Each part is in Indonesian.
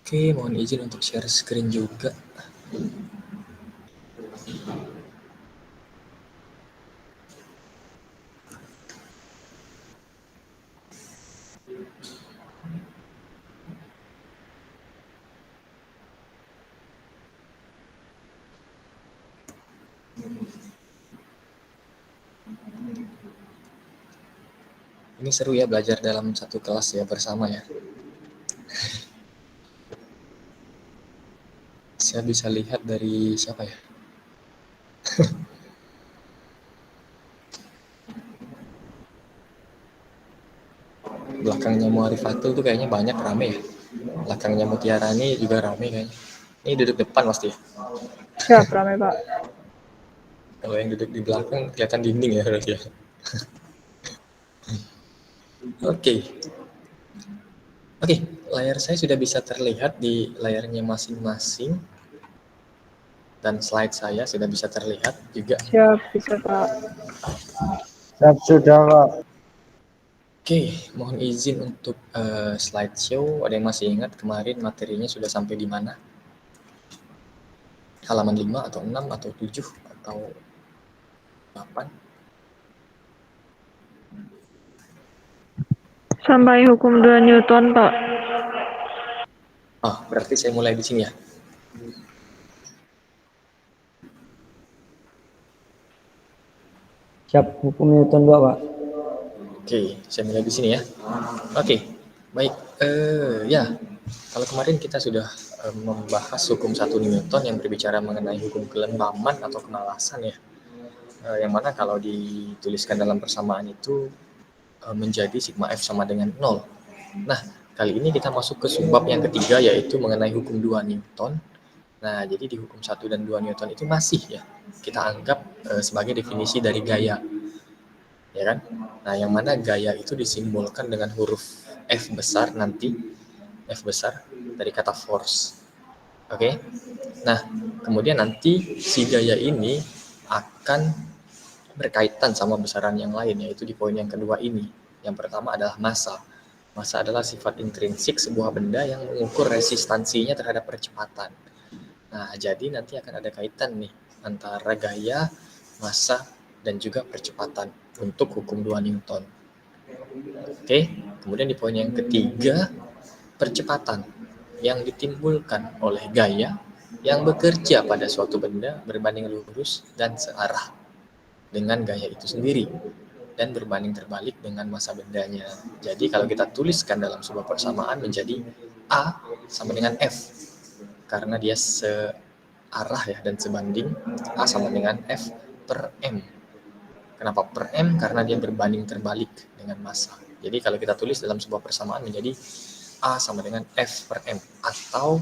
Oke, mohon izin untuk share screen juga. Ini seru ya belajar dalam satu kelas ya bersama ya. Saya bisa lihat dari siapa ya? Belakangnya Muarifatul tuh kayaknya banyak rame ya. Belakangnya Mutiara ini juga rame kayaknya. Ini duduk depan pasti ya. Siap, rame Pak. Kalau yang duduk di belakang kelihatan dinding ya berarti ya. Oke. Oke, layar saya sudah bisa terlihat di layarnya masing-masing. Dan slide saya sudah bisa terlihat juga. Siap, bisa Pak. Siap, sudah Pak. Oke, mohon izin untuk slideshow. Ada yang masih ingat kemarin materinya sudah sampai di mana? Halaman 5 atau 6 atau 7 atau 8? Sampai hukum 2 Newton, Pak. Berarti saya mulai di sini ya. Siap, hukum Newton 2 Pak. Oke, saya mulai di sini ya. Oke, baik. Ya, kalau kemarin kita sudah membahas hukum 1 Newton yang berbicara mengenai hukum kelembaman atau kemalasan ya. Yang mana kalau dituliskan dalam persamaan itu menjadi sigma F sama dengan 0. Nah, kali ini kita masuk ke subbab yang ketiga yaitu mengenai hukum 2 Newton. Nah, jadi di hukum 1 dan 2 Newton itu masih ya kita anggap sebagai definisi dari gaya. Ya kan? Nah, yang mana gaya itu disimbolkan dengan huruf F besar nanti. F besar dari kata force. Oke? Nah, kemudian nanti si gaya ini akan berkaitan sama besaran yang lain, yaitu di poin yang kedua ini. Yang pertama adalah massa. Massa adalah sifat intrinsik sebuah benda yang mengukur resistansinya terhadap percepatan. Nah, jadi nanti akan ada kaitan nih antara gaya, massa, dan juga percepatan untuk hukum 2 Newton. Oke, kemudian di poin yang ketiga, percepatan yang ditimbulkan oleh gaya yang bekerja pada suatu benda berbanding lurus dan searah dengan gaya itu sendiri dan berbanding terbalik dengan massa bendanya. Jadi kalau kita tuliskan dalam sebuah persamaan menjadi A sama dengan F karena dia searah ya dan sebanding A sama dengan F per M. Kenapa per M? Karena dia berbanding terbalik dengan massa. Jadi kalau kita tulis dalam sebuah persamaan menjadi A sama dengan F per M atau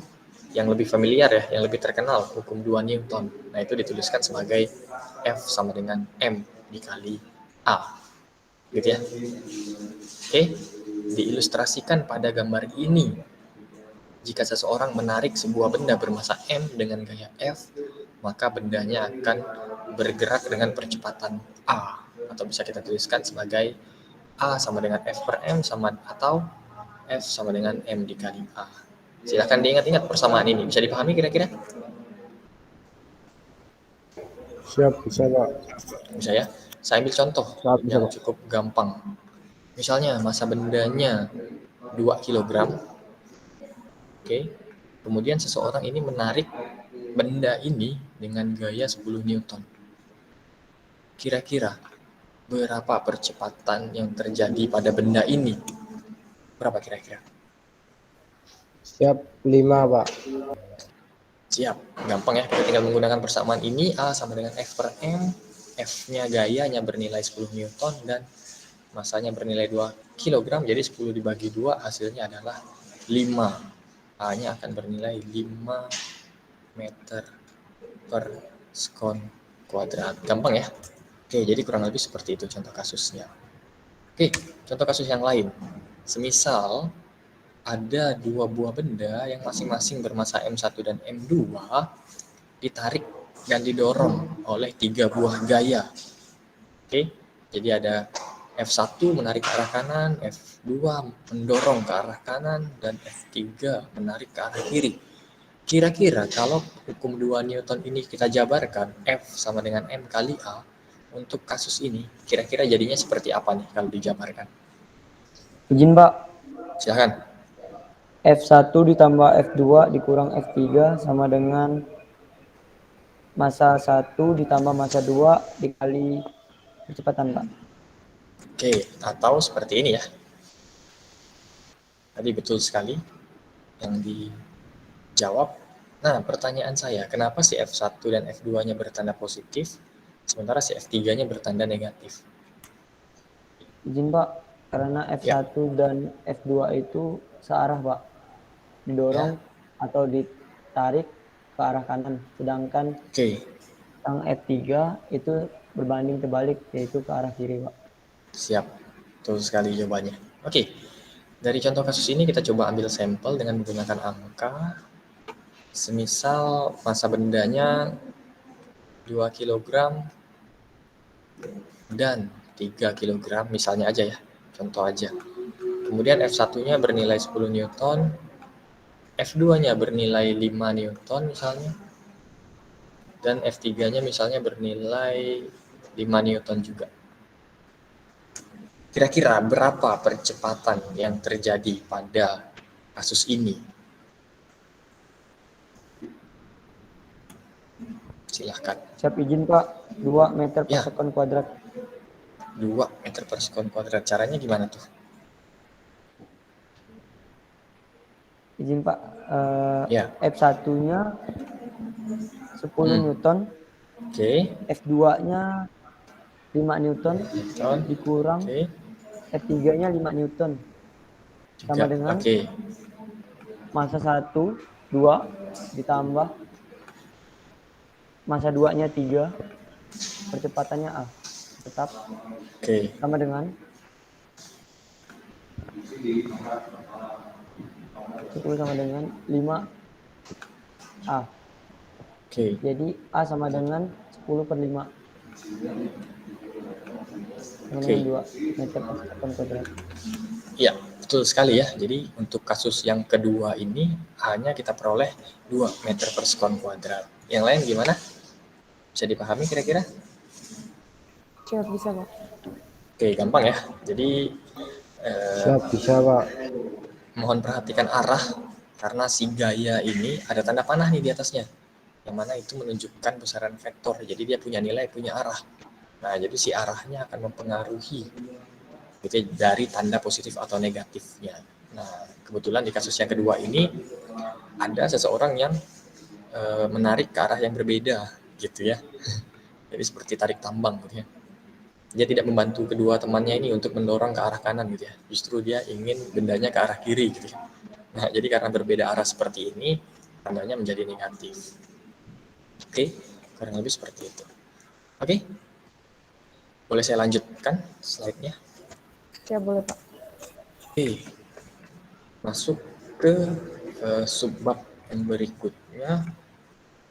yang lebih familiar ya, yang lebih terkenal hukum 2 Newton. Nah, itu dituliskan sebagai F sama dengan M dikali A. Gitu ya. Oke, diilustrasikan pada gambar ini. Jika seseorang menarik sebuah benda bermassa M dengan gaya F, maka bendanya akan bergerak dengan percepatan A. Atau bisa kita tuliskan sebagai A sama dengan F per M sama atau F sama dengan M dikali A. Silahkan diingat-ingat persamaan ini. Bisa dipahami kira-kira? Siap, bisa Pak. Bisa ya? Saya ambil contoh yang cukup gampang. Misalnya massa bendanya 2 kg. Oke. Kemudian seseorang ini menarik benda ini dengan gaya 10 Newton. Kira-kira berapa percepatan yang terjadi pada benda ini? Berapa kira-kira? Siap, 5 Pak. Siap, gampang ya. Kita tinggal menggunakan persamaan ini A sama dengan F per M. F-nya gayanya bernilai 10 Newton dan massanya bernilai 2 kg. Jadi 10 dibagi 2 hasilnya adalah 5. A-nya akan bernilai 5 meter per sekon kuadrat. Gampang ya? Oke, jadi kurang lebih seperti itu contoh kasusnya. Oke, contoh kasus yang lain. Semisal ada 2 buah benda yang masing-masing bermassa M1 dan M2 ditarik dan didorong oleh 3 buah gaya. Oke, jadi ada F1 menarik ke arah kanan, F2 mendorong ke arah kanan, dan F3 menarik ke arah kiri. Kira-kira kalau hukum 2 Newton ini kita jabarkan, F sama dengan M kali A, untuk kasus ini, kira-kira jadinya seperti apa nih kalau dijabarkan? Izin Pak, Silahkan. F1 ditambah F2 dikurang F3 sama dengan massa 1 ditambah massa 2 dikali kecepatan Pak. Oke, atau seperti ini ya. Tadi betul sekali yang dijawab. Nah, pertanyaan saya, kenapa si F1 dan F2-nya bertanda positif, sementara si F3-nya bertanda negatif? Izin Pak, karena F1 dan F2 itu searah Pak, didorong atau ditarik ke arah kanan, sedangkan Oke, yang F3 itu berbanding terbalik, yaitu ke arah kiri Pak. siap. Betul sekali jawabannya. Oke, dari contoh kasus ini kita coba ambil sampel dengan menggunakan angka. Semisal massa bendanya 2 kg dan 3 kg, misalnya aja ya, contoh aja. Kemudian F1-nya bernilai 10 Newton, F2-nya bernilai 5 Newton misalnya, dan F3-nya misalnya bernilai 5 Newton juga. Kira-kira berapa percepatan yang terjadi pada kasus ini? Silahkan. Siap izin Pak, 2 meter per sekon kuadrat. 2 meter per sekon kuadrat. Caranya gimana tuh? Izin Pak, Ya. F1-nya 10 Newton, Oke. F2-nya 5 Newton, Newton. dikurang Oke. F3-nya 5 Newton. Sama dengan massa 1, 2, ditambah massa 2-nya 3, percepatannya A. Tetap. Sama dengan 10 sama dengan 5 A. Jadi A sama dengan 10 per 5. Sama dengan 2 meter per sekon kuadrat. Iya, betul sekali ya. Jadi untuk kasus yang kedua ini hanya kita peroleh 2 meter per sekon kuadrat. Yang lain gimana? Bisa dipahami kira-kira? Siap, bisa Pak. Oke, gampang ya. Jadi Siap, bisa Pak. mohon perhatikan arah, karena si gaya ini ada tanda panah nih di atasnya, yang mana itu menunjukkan besaran vektor. Jadi dia punya nilai, punya arah. Nah, jadi si arahnya akan mempengaruhi gitu, dari tanda positif atau negatifnya. Nah, kebetulan di kasus yang kedua ini ada seseorang yang menarik ke arah yang berbeda gitu ya. Jadi seperti tarik tambang gitu ya. Dia tidak membantu kedua temannya ini untuk mendorong ke arah kanan gitu ya. Justru dia ingin bendanya ke arah kiri gitu ya. Nah, jadi karena berbeda arah seperti ini, tandanya menjadi negatif. Oke, kurang lebih seperti itu. Oke, boleh saya lanjutkan slide-nya? Ya, boleh Pak. Oke, masuk ke subbab yang berikutnya,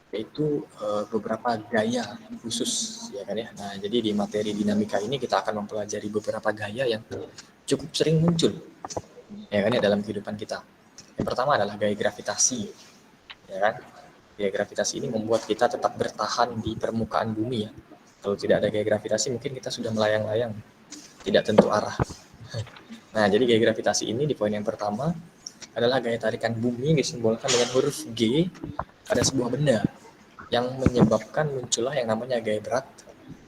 yaitu beberapa gaya khusus, ya kan ya. Nah, jadi di materi dinamika ini kita akan mempelajari beberapa gaya yang cukup sering muncul, ya kan ya, dalam kehidupan kita. Yang pertama adalah gaya gravitasi, ya kan. Gaya gravitasi ini membuat kita tetap bertahan di permukaan bumi ya. Kalau tidak ada gaya gravitasi mungkin kita sudah melayang-layang, tidak tentu arah. Nah, jadi gaya gravitasi ini di poin yang pertama adalah gaya tarikan bumi disimbolkan dengan huruf G pada sebuah benda, yang menyebabkan muncullah yang namanya gaya berat,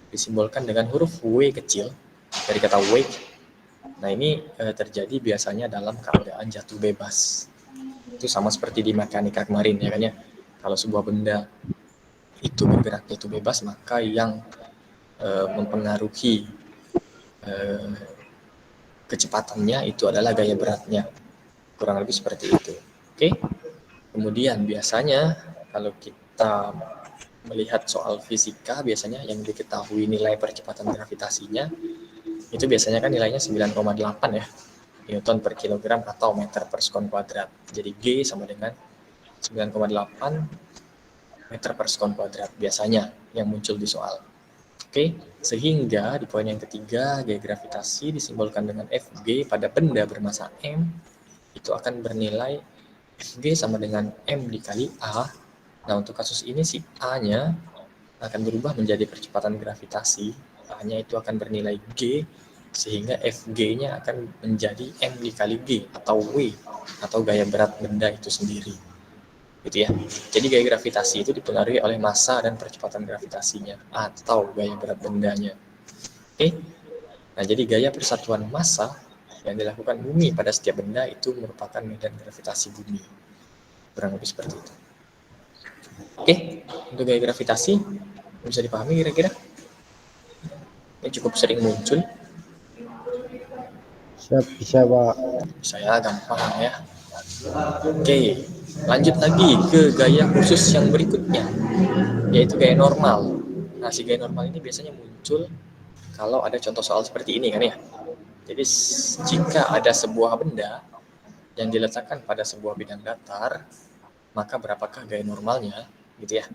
disimbolkan dengan huruf W kecil dari kata weight. Nah, ini terjadi biasanya dalam keadaan jatuh bebas. Itu sama seperti di mekanika kemarin ya kan ya. Kalau sebuah benda itu bergerak jatuh bebas, maka yang mempengaruhi kecepatannya itu adalah gaya beratnya. Kurang lebih seperti itu. Oke. Kemudian biasanya kalau kita melihat soal fisika, biasanya yang diketahui nilai percepatan gravitasinya itu biasanya kan nilainya 9,8 ya, Newton per kilogram atau meter per sekon kuadrat. Jadi G sama dengan 9,8 meter per sekon kuadrat biasanya yang muncul di soal. Oke, sehingga di poin yang ketiga, gaya gravitasi disimbolkan dengan Fg pada benda bermasa M itu akan bernilai Fg sama dengan M dikali A. Nah, untuk kasus ini si A-nya akan berubah menjadi percepatan gravitasi. A-nya itu akan bernilai G, sehingga Fg-nya akan menjadi M dikali G atau W, atau gaya berat benda itu sendiri. Gitu ya. Jadi gaya gravitasi itu dipengaruhi oleh massa dan percepatan gravitasinya atau gaya berat bendanya. Oke. Nah, jadi gaya persatuan massa yang dilakukan bumi pada setiap benda itu merupakan medan gravitasi bumi. Kurang lebih seperti itu. Oke, untuk gaya gravitasi bisa dipahami kira-kira? Ini cukup sering muncul. Siap, bisa Pak. Saya gampang ya. Oke, lanjut lagi ke gaya khusus yang berikutnya, yaitu gaya normal. Nah, si gaya normal ini biasanya muncul kalau ada contoh soal seperti ini kan ya. Jadi jika ada sebuah benda yang diletakkan pada sebuah bidang datar, maka berapakah gaya normalnya, gitu ya.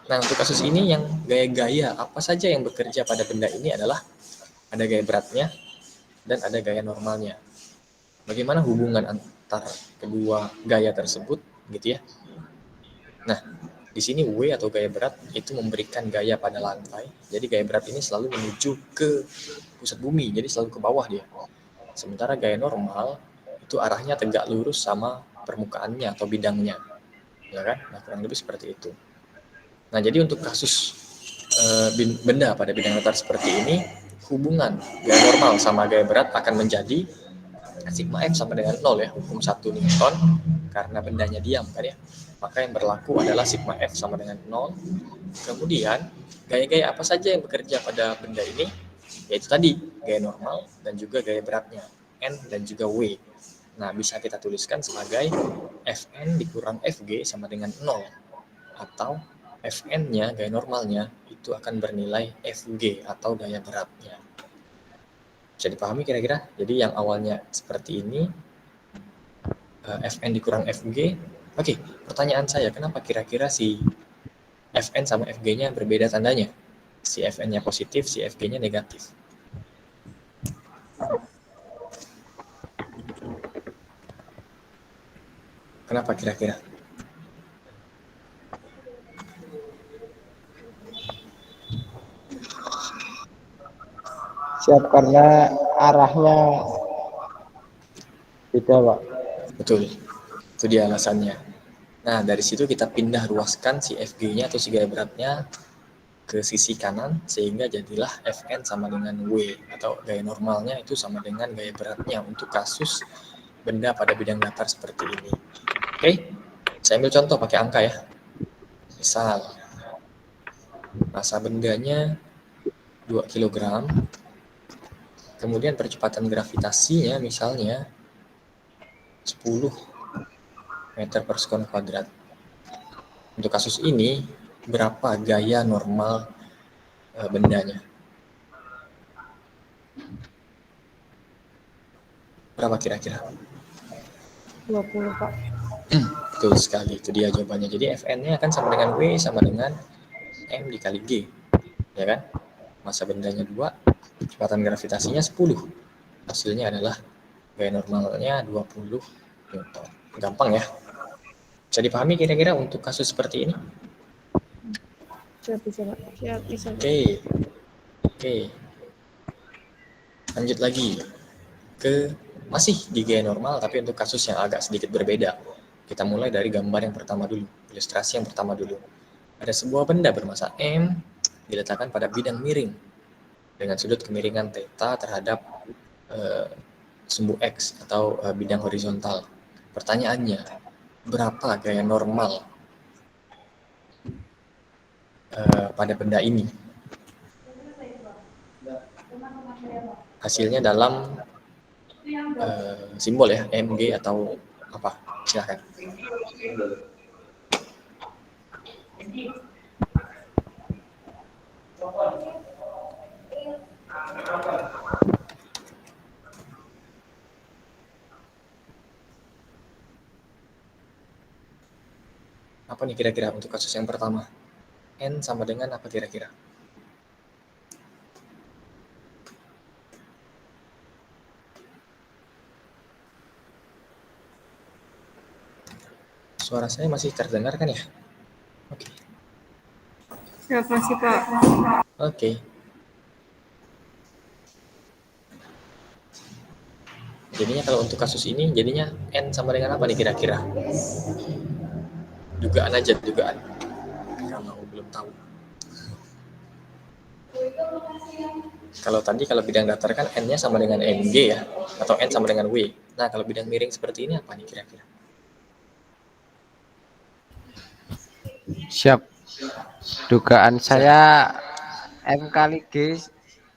Nah, untuk kasus ini yang gaya-gaya apa saja yang bekerja pada benda ini adalah ada gaya beratnya dan ada gaya normalnya. Bagaimana hubungan antara kedua gaya tersebut, gitu ya. Nah, di sini W atau gaya berat itu memberikan gaya pada lantai. Jadi gaya berat ini selalu menuju ke pusat bumi, jadi selalu ke bawah dia. Sementara gaya normal itu arahnya tegak lurus sama permukaannya atau bidangnya, ya kan? Nah, kurang lebih seperti itu. Nah, jadi untuk kasus benda pada bidang datar seperti ini, hubungan gaya normal sama gaya berat akan menjadi sigma F sama dengan 0 ya, hukum 1 Newton, karena bendanya diam kan ya. Maka yang berlaku adalah sigma F sama dengan 0. Kemudian, gaya-gaya apa saja yang bekerja pada benda ini? Yaitu tadi, gaya normal dan juga gaya beratnya, N dan juga W. Nah, bisa kita tuliskan sebagai Fn dikurang Fg sama dengan 0. Atau Fn-nya, gaya normalnya, itu akan bernilai Fg atau gaya beratnya. Bisa dipahami kira-kira? Jadi yang awalnya seperti ini, Fn dikurang Fg. Oke, pertanyaan saya, kenapa kira-kira si Fn sama Fg-nya berbeda tandanya? Si Fn-nya positif, si Fg-nya negatif. Kenapa kira-kira? Siap, karena arahnya beda Pak. Betul, itu dia alasannya. Nah, dari situ kita pindah ruaskan si Fg-nya atau si gaya beratnya ke sisi kanan, sehingga jadilah Fn sama dengan W, atau gaya normalnya itu sama dengan gaya beratnya untuk kasus benda pada bidang datar seperti ini. Oke, saya ambil contoh pakai angka ya. Misal, massa bendanya 2 kg, kemudian percepatan gravitasinya misalnya 10 meter per sekon kuadrat. Untuk kasus ini, berapa gaya normal bendanya? Berapa kira-kira? 20 Pak. Betul sekali, itu dia jawabannya. Jadi Fn-nya akan sama dengan W sama dengan M dikali G, ya kan? Massa bendanya 2, kecepatan gravitasinya 10. Hasilnya adalah gaya normalnya 20 Newton. Gampang ya? Bisa dipahami kira-kira untuk kasus seperti ini? Siap bisa Pak. Siap bisa Pak. Oke. Lanjut lagi ke masih di gaya normal, tapi untuk kasus yang agak sedikit berbeda. Kita mulai dari gambar yang pertama dulu, ilustrasi yang pertama dulu. Ada sebuah benda bermassa M diletakkan pada bidang miring dengan sudut kemiringan theta terhadap sumbu X atau bidang horizontal. Pertanyaannya, berapa gaya normal pada benda ini? Hasilnya dalam simbol ya, MG atau apa? Silakan. Apa nih kira-kira untuk kasus yang pertama? N sama dengan apa kira-kira? Suara saya masih terdengar kan ya? Oke. Siap masih Pak. Oke. Jadinya kalau untuk kasus ini, jadinya N sama dengan apa nih kira-kira? Dugaan aja, dugaan. Kalau belum tahu. Kalau tadi kalau bidang datar kan N-nya sama dengan NG ya, atau N sama dengan W. Nah, kalau bidang miring seperti ini apa nih kira-kira? Siap. Dugaan saya M kali G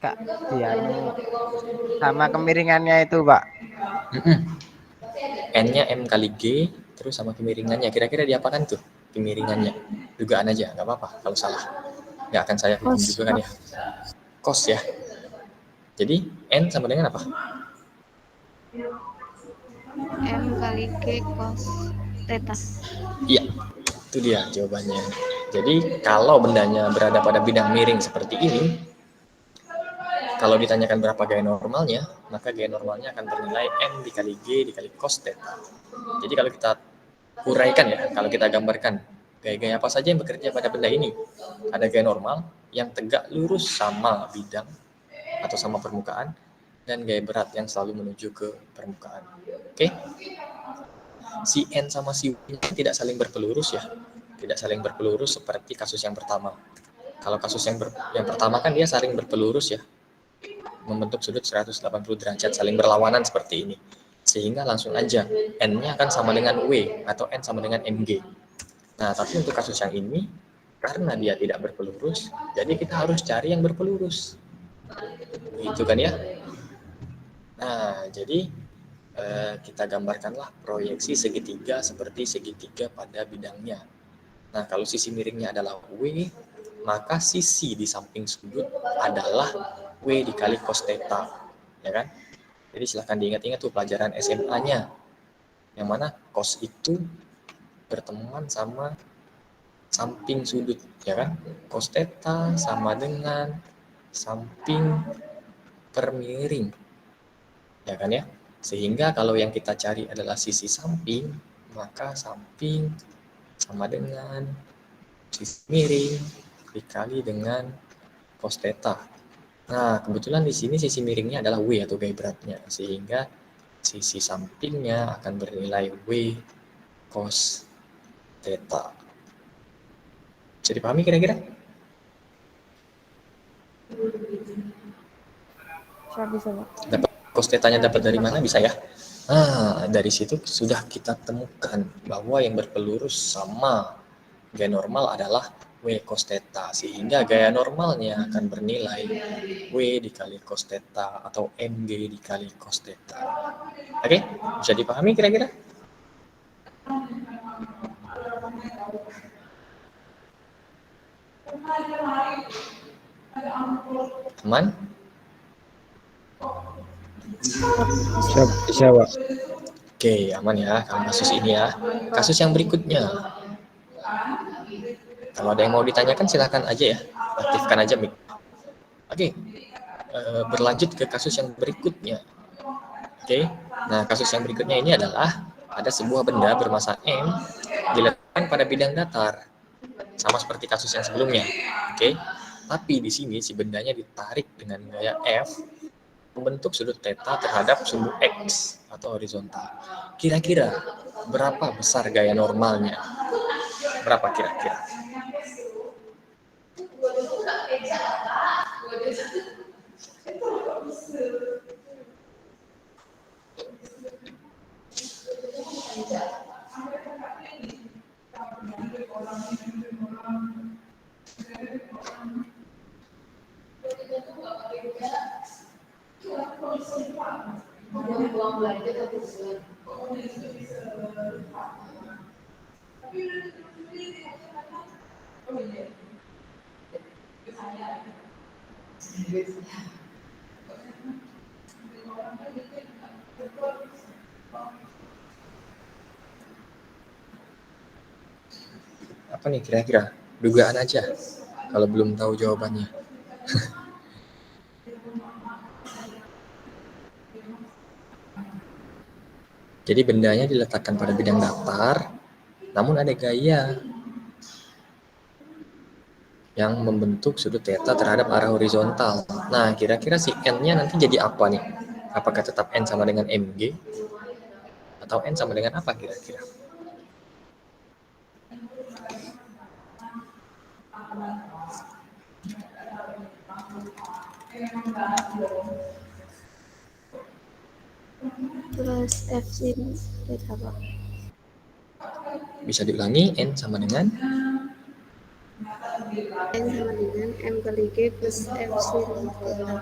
Kak dianu sama kemiringannya itu, Pak. N-nya M kali G, terus sama kemiringannya. Kira-kira diapakan tuh kemiringannya? Dugaan aja, nggak apa-apa kalau salah. Nggak akan saya hukum Cos, juga kan ya. Cos ya. Jadi N sama dengan apa? M kali G cos theta. Iya, itu dia jawabannya. Jadi kalau bendanya berada pada bidang miring seperti ini, kalau ditanyakan berapa gaya normalnya, maka gaya normalnya akan bernilai M dikali G dikali cos theta. Jadi kalau kita uraikan ya, kalau kita gambarkan gaya-gaya apa saja yang bekerja pada benda ini. Ada gaya normal yang tegak lurus sama bidang atau sama permukaan, dan gaya berat yang selalu menuju ke permukaan. Oke? Si N sama si W tidak saling berpelurus ya. Tidak saling berpelurus seperti kasus yang pertama. Kalau kasus yang pertama kan dia saling berpelurus ya. Membentuk sudut 180 derajat saling berlawanan seperti ini. Sehingga langsung aja N-nya akan sama dengan W atau N sama dengan MG. Nah, tapi untuk kasus yang ini, karena dia tidak berpelurus, jadi kita harus cari yang berpelurus. Gitu kan ya? Nah, jadi kita gambarkanlah proyeksi segitiga seperti segitiga pada bidangnya. Nah, kalau sisi miringnya adalah W, maka sisi di samping sudut adalah W dikali cos theta, ya kan? Jadi silahkan diingat-ingat tuh pelajaran SMA-nya, yang mana cos itu berteman sama samping sudut, ya kan? Cos theta sama dengan samping per miring, ya kan ya? Sehingga kalau yang kita cari adalah sisi samping, maka samping sama dengan sisi miring dikali dengan cos theta. Nah, kebetulan di sini sisi miringnya adalah W atau gaya beratnya, sehingga sisi sampingnya akan bernilai W cos theta. Bisa dipahami kira-kira? Siap bisa Pak. Dapat cos theta-nya dapat dari mana bisa ya? Nah, dari situ sudah kita temukan bahwa yang berpelurus sama gaya normal adalah W cos theta, sehingga gaya normalnya akan bernilai W dikali cos theta atau MG dikali cos theta. Oke, bisa dipahami kira-kira? Teman? Siap, bisa Pak. Oke, aman ya kalau kasus ini ya. Kasus yang berikutnya. Kalau ada yang mau ditanyakan silahkan aja ya. Aktifkan aja mic. Oke, berlanjut ke kasus yang berikutnya. Oke, nah kasus yang berikutnya ini adalah ada sebuah benda bermasa M diletakkan pada bidang datar. Sama seperti kasus yang sebelumnya. Oke, tapi di sini si bendanya ditarik dengan gaya F membentuk sudut theta terhadap sumbu X atau horizontal. Kira-kira berapa besar gaya normalnya? Berapa kira-kira? Apa nih kira-kira? Dugaan aja kalau belum tahu jawabannya. Jadi bendanya diletakkan pada bidang datar. Namun ada gaya yang membentuk sudut theta terhadap arah horizontal. Nah, kira-kira si N-nya nanti jadi apa nih? Apakah tetap N sama dengan MG? Atau N sama dengan apa kira-kira? Plus F sin theta, Pak. Bisa diulangi, N sama dengan? N sama dengan M kali G plus F sin theta.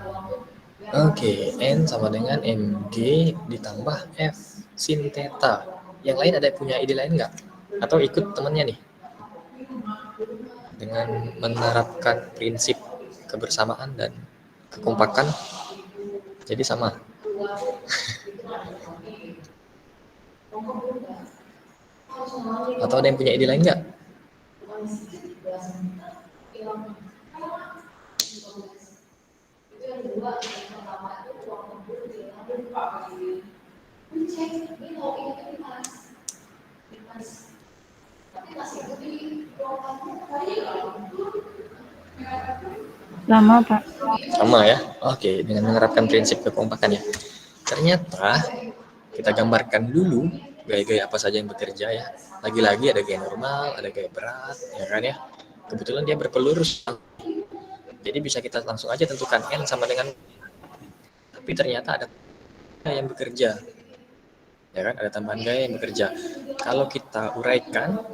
Oke, N sama dengan MG ditambah F sin theta. Yang lain ada punya ide lain nggak? Atau ikut temannya nih? Dengan menerapkan prinsip kebersamaan dan kekompakan, jadi sama. Atau ada yang punya ide lain nggak? Lama, Pak. Sama ya. Oke, dengan menerapkan prinsip kekompakan ya. Ternyata kita gambarkan dulu gaya-gaya apa saja yang bekerja ya. Lagi-lagi ada gaya normal, ada gaya berat, ya kan ya. Kebetulan dia berpelurus. Jadi bisa kita langsung aja tentukan N sama dengan. Tapi ternyata ada gaya yang bekerja. Ya kan, ada tambahan gaya yang bekerja. Kalau kita uraikan,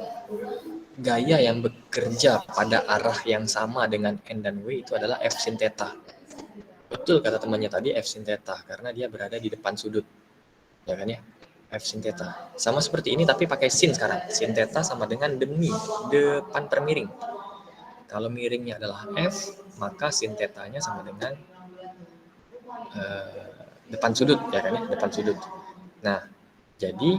gaya yang bekerja pada arah yang sama dengan N dan W itu adalah F sin theta. Betul kata temannya tadi, F sin theta, karena dia berada di depan sudut. Ya kan ya? F sin theta. Sama seperti ini tapi pakai sin sekarang. Sin theta sama dengan demi, depan per miring. Kalau miringnya adalah F, maka sin theta-nya sama dengan depan sudut, ya kan ya? Depan sudut. Nah, jadi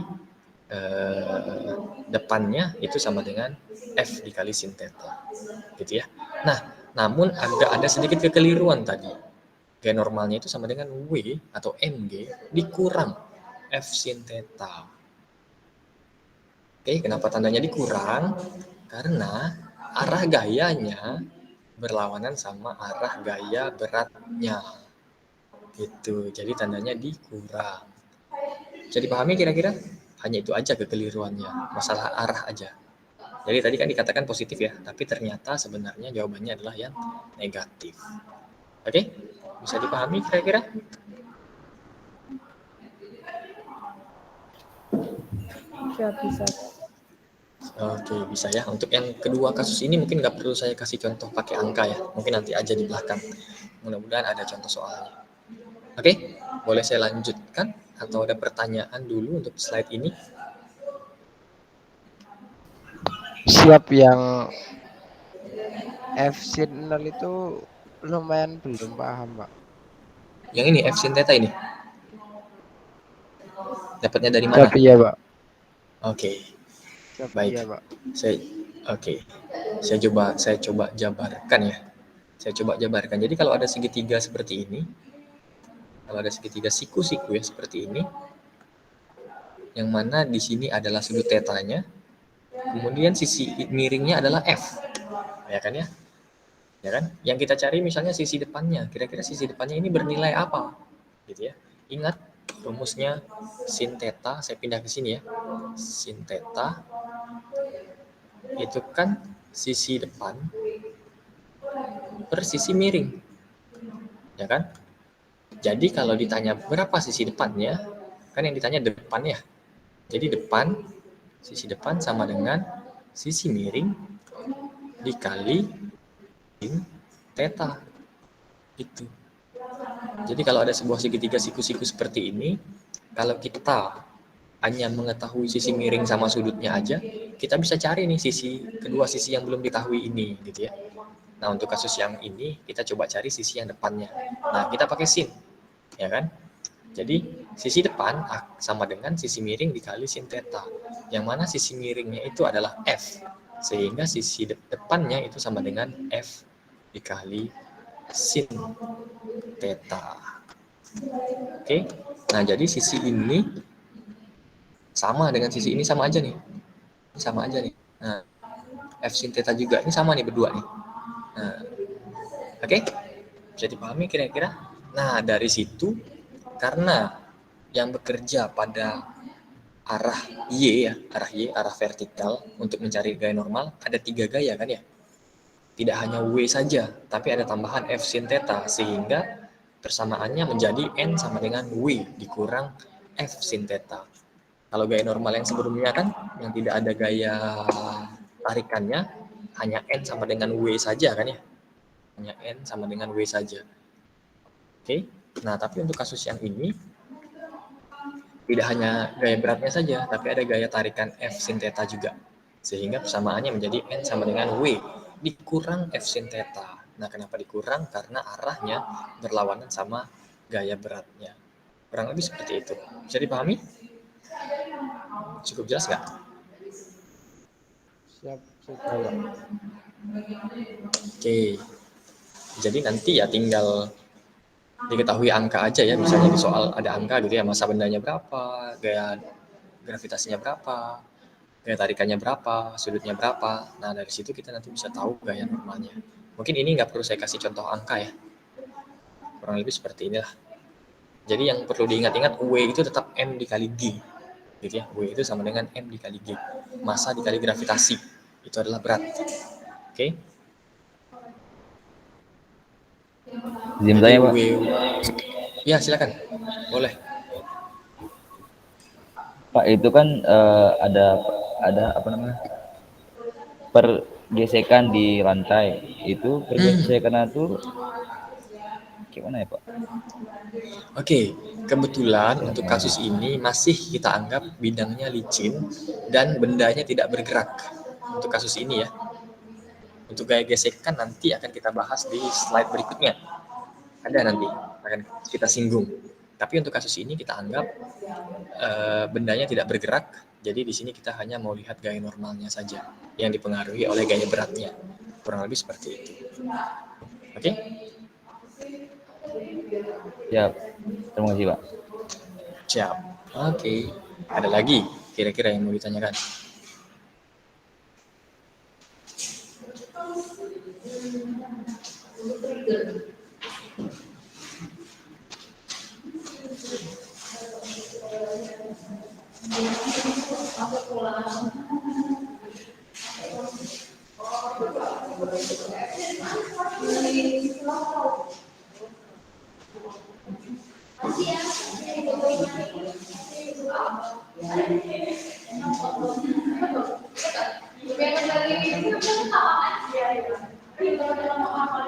depannya itu sama dengan F dikali sin theta, gitu ya. Nah, namun ada sedikit kekeliruan tadi. Gaya normalnya itu sama dengan W atau MG dikurang F sin theta. Oke, kenapa tandanya dikurang? Karena arah gayanya berlawanan sama arah gaya beratnya. Gitu, jadi tandanya dikurang. Bisa dipahami kira-kira? Hanya itu aja kekeliruannya, masalah arah aja. Jadi tadi kan dikatakan positif ya, tapi ternyata sebenarnya jawabannya adalah yang negatif. Oke, bisa dipahami kira-kira? Bisa. Oke, bisa ya. Untuk yang kedua kasus ini mungkin nggak perlu saya kasih contoh pakai angka ya, mungkin nanti aja di belakang. Mudah-mudahan ada contoh soalnya. Oke, boleh saya lanjutkan atau ada pertanyaan dulu untuk slide ini? Siap, yang F sin 0 itu lumayan belum paham, Pak. Yang ini F sin theta ini. Dapatnya dari mana? Siap, iya, Pak. Oke. Siap, Baik. iya, Pak. Saya coba jabarkan ya. Saya coba jabarkan. Jadi kalau ada segitiga seperti ini, kalau ada segitiga siku-siku ya seperti ini, yang mana di sini adalah sudut tetanya, kemudian sisi miringnya adalah F, ya kan ya? Ya kan? Yang kita cari misalnya sisi depannya. Kira-kira sisi depannya ini bernilai apa? Gitu ya. Ingat rumusnya sin theta, saya pindah ke sini ya. Sin theta itu kan sisi depan per sisi miring. Ya kan? Jadi kalau ditanya berapa sisi depannya, kan yang ditanya depannya. Jadi sisi depan sama dengan sisi miring dikali sin theta. Itu. Jadi kalau ada sebuah segitiga siku-siku seperti ini, kalau kita hanya mengetahui sisi miring sama sudutnya aja, kita bisa cari nih kedua sisi yang belum diketahui ini, gitu ya. Nah, untuk kasus yang ini, kita coba cari sisi yang depannya. Nah, kita pakai sin, ya kan? Jadi, sisi depan sama dengan sisi miring dikali sin theta. Yang mana sisi miringnya itu adalah F. Sehingga sisi depannya itu sama dengan F dikali sin theta. Oke? Nah, jadi sisi ini sama dengan sisi ini sama aja nih. sama aja nih. Nah, F sin theta juga, ini sama nih berdua nih. Nah, oke? Bisa dipahami kira-kira? Nah, dari situ karena yang bekerja pada arah Y ya, arah vertikal untuk mencari gaya normal, ada 3 gaya kan ya? Tidak hanya W saja, tapi ada tambahan F sin theta, sehingga persamaannya menjadi N sama dengan W dikurang F sin theta. Kalau gaya normal yang sebelumnya kan, yang tidak ada gaya tarikannya, hanya N sama dengan W saja kan ya? Hanya N sama dengan W saja. Oke, nah tapi untuk kasus yang ini, tidak hanya gaya beratnya saja, tapi ada gaya tarikan F sin theta juga. Sehingga persamaannya menjadi N sama dengan W dikurang F sin theta. Nah, kenapa dikurang? Karena arahnya berlawanan sama gaya beratnya. Kurang lebih seperti itu. Bisa dipahami? Cukup jelas nggak? Siap, Pak. Oke. Jadi nanti ya tinggal diketahui angka aja ya, misalnya di soal ada angka gitu ya, masa bendanya berapa, gaya gravitasinya berapa, gaya tarikannya berapa, sudutnya berapa. Nah, dari situ kita nanti bisa tahu gaya normalnya. Mungkin ini nggak perlu saya kasih contoh angka ya. Kurang lebih seperti inilah. Jadi yang perlu diingat-ingat, W itu tetap M dikali G. Gitu ya, W itu sama dengan M dikali G. Massa dikali gravitasi. Itu adalah berat. Oke? Izin saya, Pak. Ya, silakan. Boleh. Pak, itu kan ada apa namanya? Pergesekan di lantai. Itu pergesekan itu gimana ya, Pak? Oke, kebetulan untuk kasus ini masih kita anggap bidangnya licin dan bendanya tidak bergerak. Untuk kasus ini ya. Untuk gaya gesekan nanti akan kita bahas di slide berikutnya. Ada nanti akan kita singgung. Tapi untuk kasus ini kita anggap bendanya tidak bergerak. Jadi di sini kita hanya mau lihat gaya normalnya saja yang dipengaruhi oleh gaya beratnya. Kurang lebih seperti itu. Oke? Ya, terima kasih, Pak. Siap. Oke. Ada lagi kira-kira yang mau ditanyakan?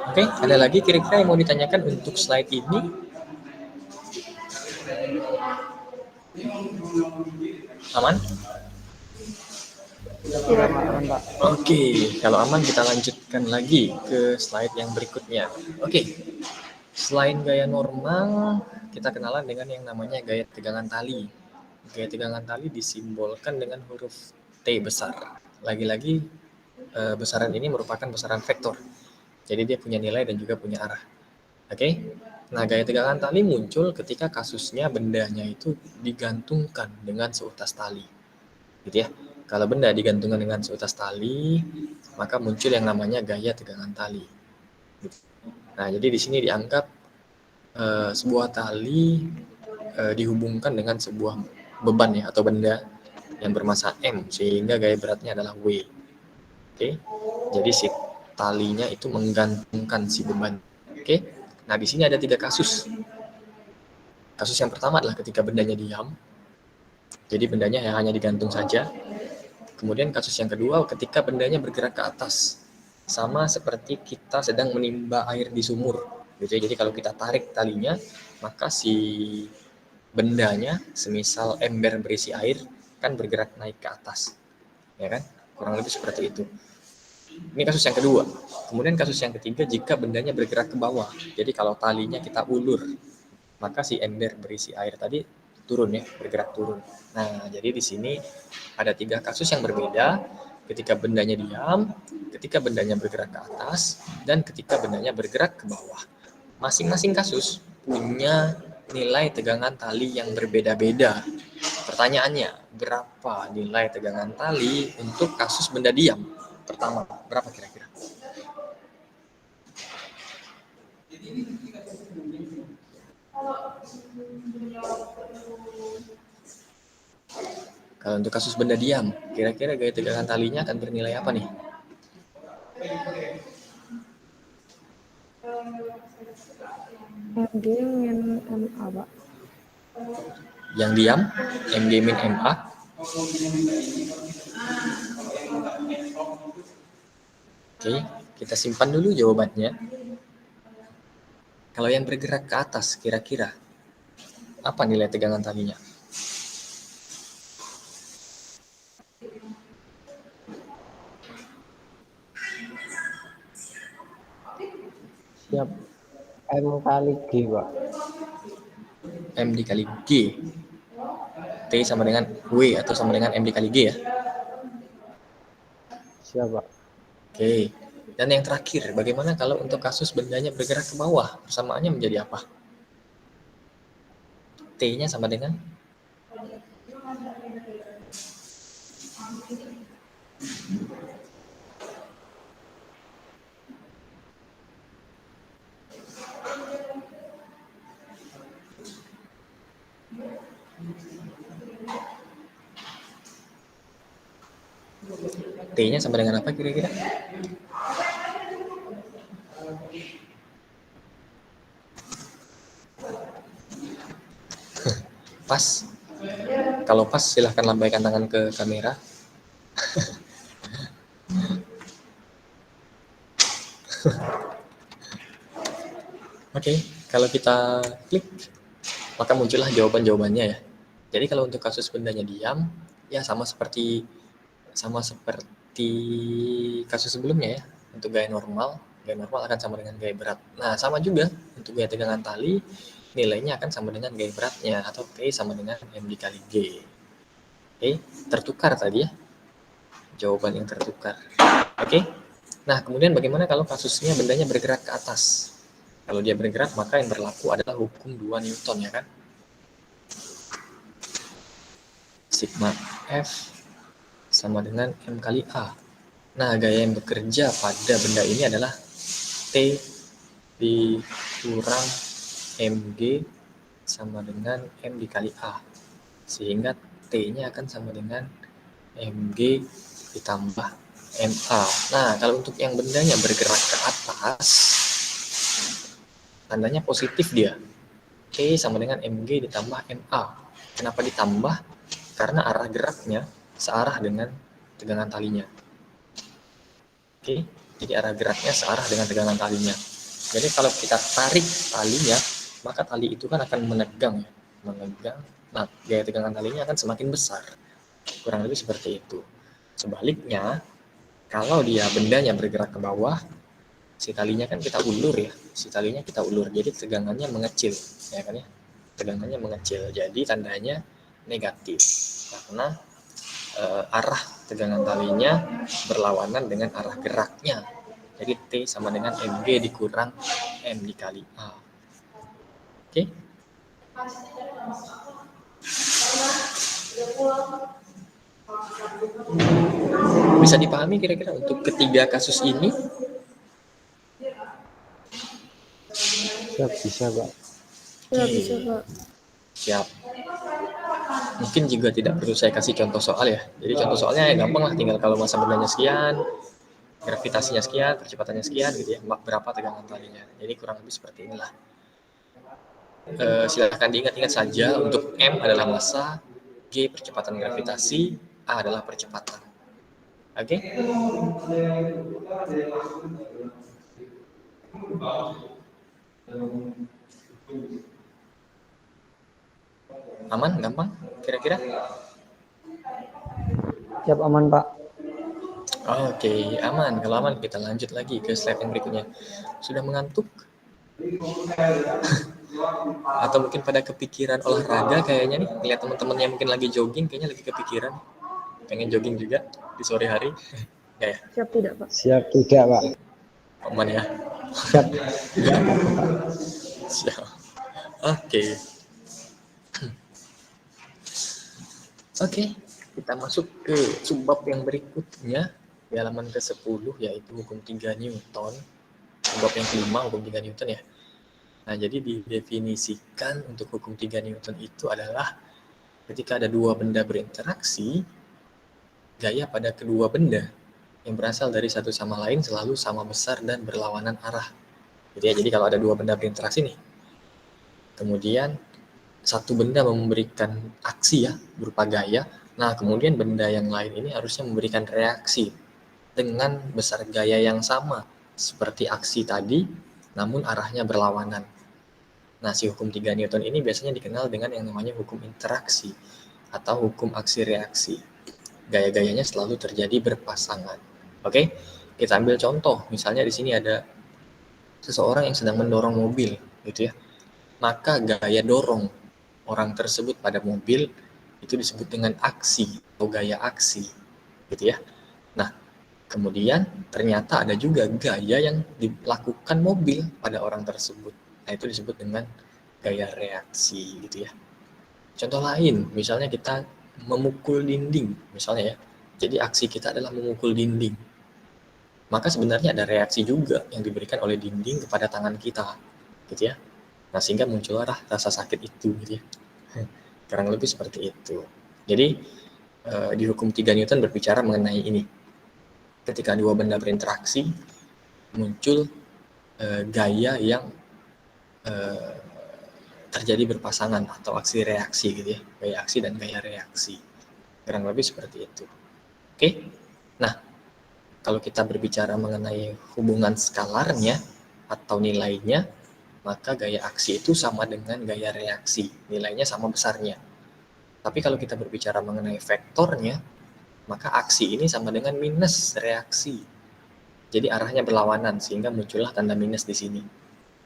Oke, ada lagi kira-kira yang mau ditanyakan untuk slide ini? Aman? Aman, Pak. Oke, kalau aman kita lanjutkan lagi ke slide yang berikutnya. Oke, selain gaya normal, kita kenalan dengan yang namanya gaya tegangan tali. Gaya tegangan tali disimbolkan dengan huruf T besar. Lagi-lagi besaran ini merupakan besaran vektor. Jadi dia punya nilai dan juga punya arah. Oke? Nah, gaya tegangan tali muncul ketika kasusnya bendanya itu digantungkan dengan seutas tali. Gitu ya. Kalau benda digantungkan dengan seutas tali, maka muncul yang namanya gaya tegangan tali. Nah, jadi di sini dianggap sebuah tali dihubungkan dengan sebuah beban ya atau benda yang bermassa M, sehingga gaya beratnya adalah W. Oke? Jadi si talinya itu menggantungkan si beban. Oke? Nah, di sini ada 3 kasus. Kasus yang pertama adalah ketika bendanya diam. Jadi bendanya hanya digantung saja. Kemudian kasus yang kedua ketika bendanya bergerak ke atas. Sama seperti kita sedang menimba air di sumur. Gitu ya. Jadi kalau kita tarik talinya, maka si bendanya, semisal ember berisi air, kan bergerak naik ke atas. Ya kan? Kurang lebih seperti itu. Ini kasus yang kedua. Kemudian kasus yang ketiga jika bendanya bergerak ke bawah. Jadi kalau talinya kita ulur, maka si ember berisi air tadi turun ya, bergerak turun. Nah, jadi di sini ada 3 kasus yang berbeda. Ketika bendanya diam, ketika bendanya bergerak ke atas, dan ketika bendanya bergerak ke bawah. Masing-masing kasus punya nilai tegangan tali yang berbeda-beda. Pertanyaannya, berapa nilai tegangan tali untuk kasus benda diam? Pertama, berapa kira-kira? Kalau untuk kasus benda diam, kira-kira gaya tegangan talinya akan bernilai apa nih? MG min MA, Pak. Yang diam, MG min MA. Oke, kita simpan dulu jawabannya. Kalau yang bergerak ke atas, kira-kira apa nilai tegangan talinya? Siap. M kali G, Pak. M dikali G. T sama dengan W atau sama dengan M dikali G ya? Siap, Pak. Oke. Dan yang terakhir, bagaimana kalau untuk kasus bendanya bergerak ke bawah? Persamaannya menjadi apa? T-nya sama dengan? T-nya sama dengan apa kira-kira? Pas. Kalau pas silahkan lambaikan tangan ke kamera. Oke, kalau kita klik, maka muncullah jawaban-jawabannya ya. Jadi kalau untuk kasus bendanya diam, ya sama seperti kasus sebelumnya ya. Untuk gaya normal akan sama dengan gaya berat. Nah, sama juga untuk gaya tegangan tali, nilainya akan sama dengan gaya beratnya, atau T sama dengan M dikali G. Oke, tertukar tadi ya. Jawaban yang tertukar. Oke. Nah, kemudian bagaimana kalau kasusnya bendanya bergerak ke atas? Kalau dia bergerak, maka yang berlaku adalah hukum 2 Newton, ya kan? Sigma F sama dengan M kali A. Nah, gaya yang bekerja pada benda ini adalah T dikurang MG sama dengan M dikali A. Sehingga T-nya akan sama dengan MG ditambah MA. Nah, kalau untuk yang bendanya bergerak ke atas, tandanya positif dia. T sama dengan MG ditambah MA. Kenapa ditambah? Karena arah geraknya searah dengan tegangan talinya. Oke, jadi arah geraknya searah dengan tegangan talinya. Jadi kalau kita tarik talinya, maka tali itu kan akan menegang. Nah, gaya tegangan talinya akan semakin besar. Kurang lebih seperti itu. Sebaliknya, kalau dia bendanya bergerak ke bawah, si talinya kan kita ulur ya. Jadi tegangannya mengecil, ya kan ya? Tegangannya mengecil. Jadi tandanya negatif. Karena arah tegangan talinya berlawanan dengan arah geraknya. Jadi T sama dengan MG dikurang M dikali A. Oke? Bisa dipahami kira-kira untuk ketiga kasus ini? Siap, bisa, Pak. Ya, bisa, Pak. Siap. Mungkin juga tidak perlu saya kasih contoh soal ya. Jadi contoh soalnya ya gampang lah, tinggal kalau masa bendanya sekian, gravitasinya sekian, percepatannya sekian gitu ya, berapa tegangan talinya. Jadi kurang lebih seperti inilah. Silakan diingat-ingat saja, untuk M adalah massa, G percepatan gravitasi, A adalah percepatan. Oke? Aman? Gampang? Kira-kira? Siap, aman, Pak. Oke, aman. Kalau aman, kita lanjut lagi ke slide yang berikutnya. Sudah mengantuk? Atau mungkin pada kepikiran olahraga kayaknya nih, lihat teman-temannya mungkin lagi jogging, kayaknya lagi kepikiran pengen jogging juga di sore hari. Ya, Siap tidak, Pak? Siap, tidak, Pak. aman ya. Siap. Siap. Oke. Oke, kita masuk ke subbab yang berikutnya di halaman ke-10 yaitu hukum 3 Newton. Subbab yang kelima hukum 3 Newton ya. Nah, jadi didefinisikan untuk hukum 3 Newton itu adalah ketika ada dua benda berinteraksi, gaya pada kedua benda yang berasal dari satu sama lain selalu sama besar dan berlawanan arah. Jadi kalau ada dua benda berinteraksi nih, kemudian satu benda memberikan aksi ya berupa gaya, nah kemudian benda yang lain ini harusnya memberikan reaksi dengan besar gaya yang sama seperti aksi tadi, namun arahnya berlawanan. Nah, si hukum 3 Newton ini biasanya dikenal dengan yang namanya hukum interaksi atau hukum aksi reaksi. Gaya-gayanya selalu terjadi berpasangan. Oke, kita ambil contoh. Misalnya di sini ada seseorang yang sedang mendorong mobil, gitu ya. Maka gaya dorong orang tersebut pada mobil itu disebut dengan aksi atau gaya aksi, gitu ya. Nah, kemudian ternyata ada juga gaya yang dilakukan mobil pada orang tersebut. Nah, itu disebut dengan gaya reaksi, gitu ya. Contoh lain, misalnya kita memukul dinding, misalnya ya. Jadi aksi kita adalah memukul dinding. Maka sebenarnya ada reaksi juga yang diberikan oleh dinding kepada tangan kita, gitu ya. Nah, sehingga muncullah rasa sakit itu, gitu ya. Kurang lebih seperti itu. Jadi, di hukum 3 Newton berbicara mengenai ini. Ketika dua benda berinteraksi, muncul gaya yang terjadi berpasangan atau aksi reaksi gitu ya, gaya aksi dan gaya reaksi, kurang lebih seperti itu. Oke, nah kalau kita berbicara mengenai hubungan skalarnya atau nilainya, maka gaya aksi itu sama dengan gaya reaksi, nilainya sama besarnya. Tapi kalau kita berbicara mengenai vektornya, maka aksi ini sama dengan minus reaksi. Jadi arahnya berlawanan sehingga muncullah tanda minus di sini.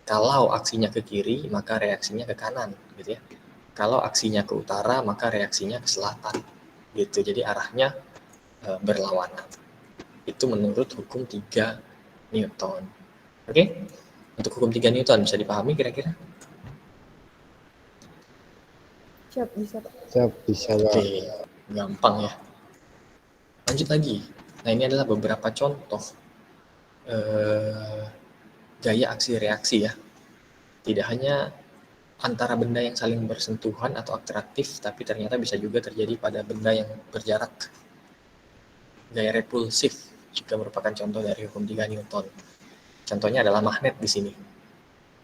Kalau aksinya ke kiri, maka reaksinya ke kanan, gitu ya. Kalau aksinya ke utara, maka reaksinya ke selatan, gitu. Jadi arahnya berlawanan. Itu menurut hukum 3 Newton. Oke? Untuk hukum 3 Newton bisa dipahami kira-kira? Siap, bisa Pak. Siap, bisa Pak. Oke, gampang ya. Lanjut lagi. Nah, ini adalah beberapa contoh gaya aksi reaksi ya. Tidak hanya antara benda yang saling bersentuhan atau atraktif, tapi ternyata bisa juga terjadi pada benda yang berjarak. Gaya repulsif juga merupakan contoh dari hukum 3 Newton. Contohnya adalah magnet di sini.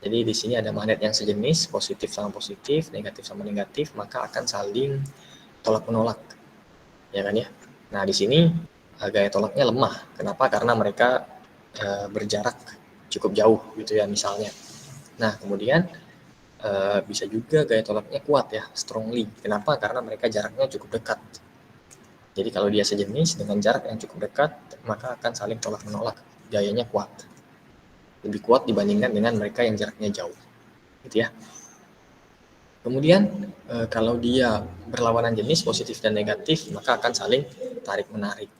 Jadi di sini ada magnet yang sejenis, positif sama positif, negatif sama negatif, maka akan saling tolak-menolak. Ya kan ya? Nah, di sini gaya tolaknya lemah. Kenapa? Karena mereka berjarak cukup jauh gitu ya misalnya. Nah, kemudian bisa juga gaya tolaknya kuat ya, strongly. Kenapa? Karena mereka jaraknya cukup dekat. Jadi kalau dia sejenis dengan jarak yang cukup dekat, maka akan saling tolak-menolak. Gayanya kuat. Lebih kuat dibandingkan dengan mereka yang jaraknya jauh. Gitu ya. Kemudian kalau dia berlawanan jenis, positif dan negatif, maka akan saling tarik-menarik.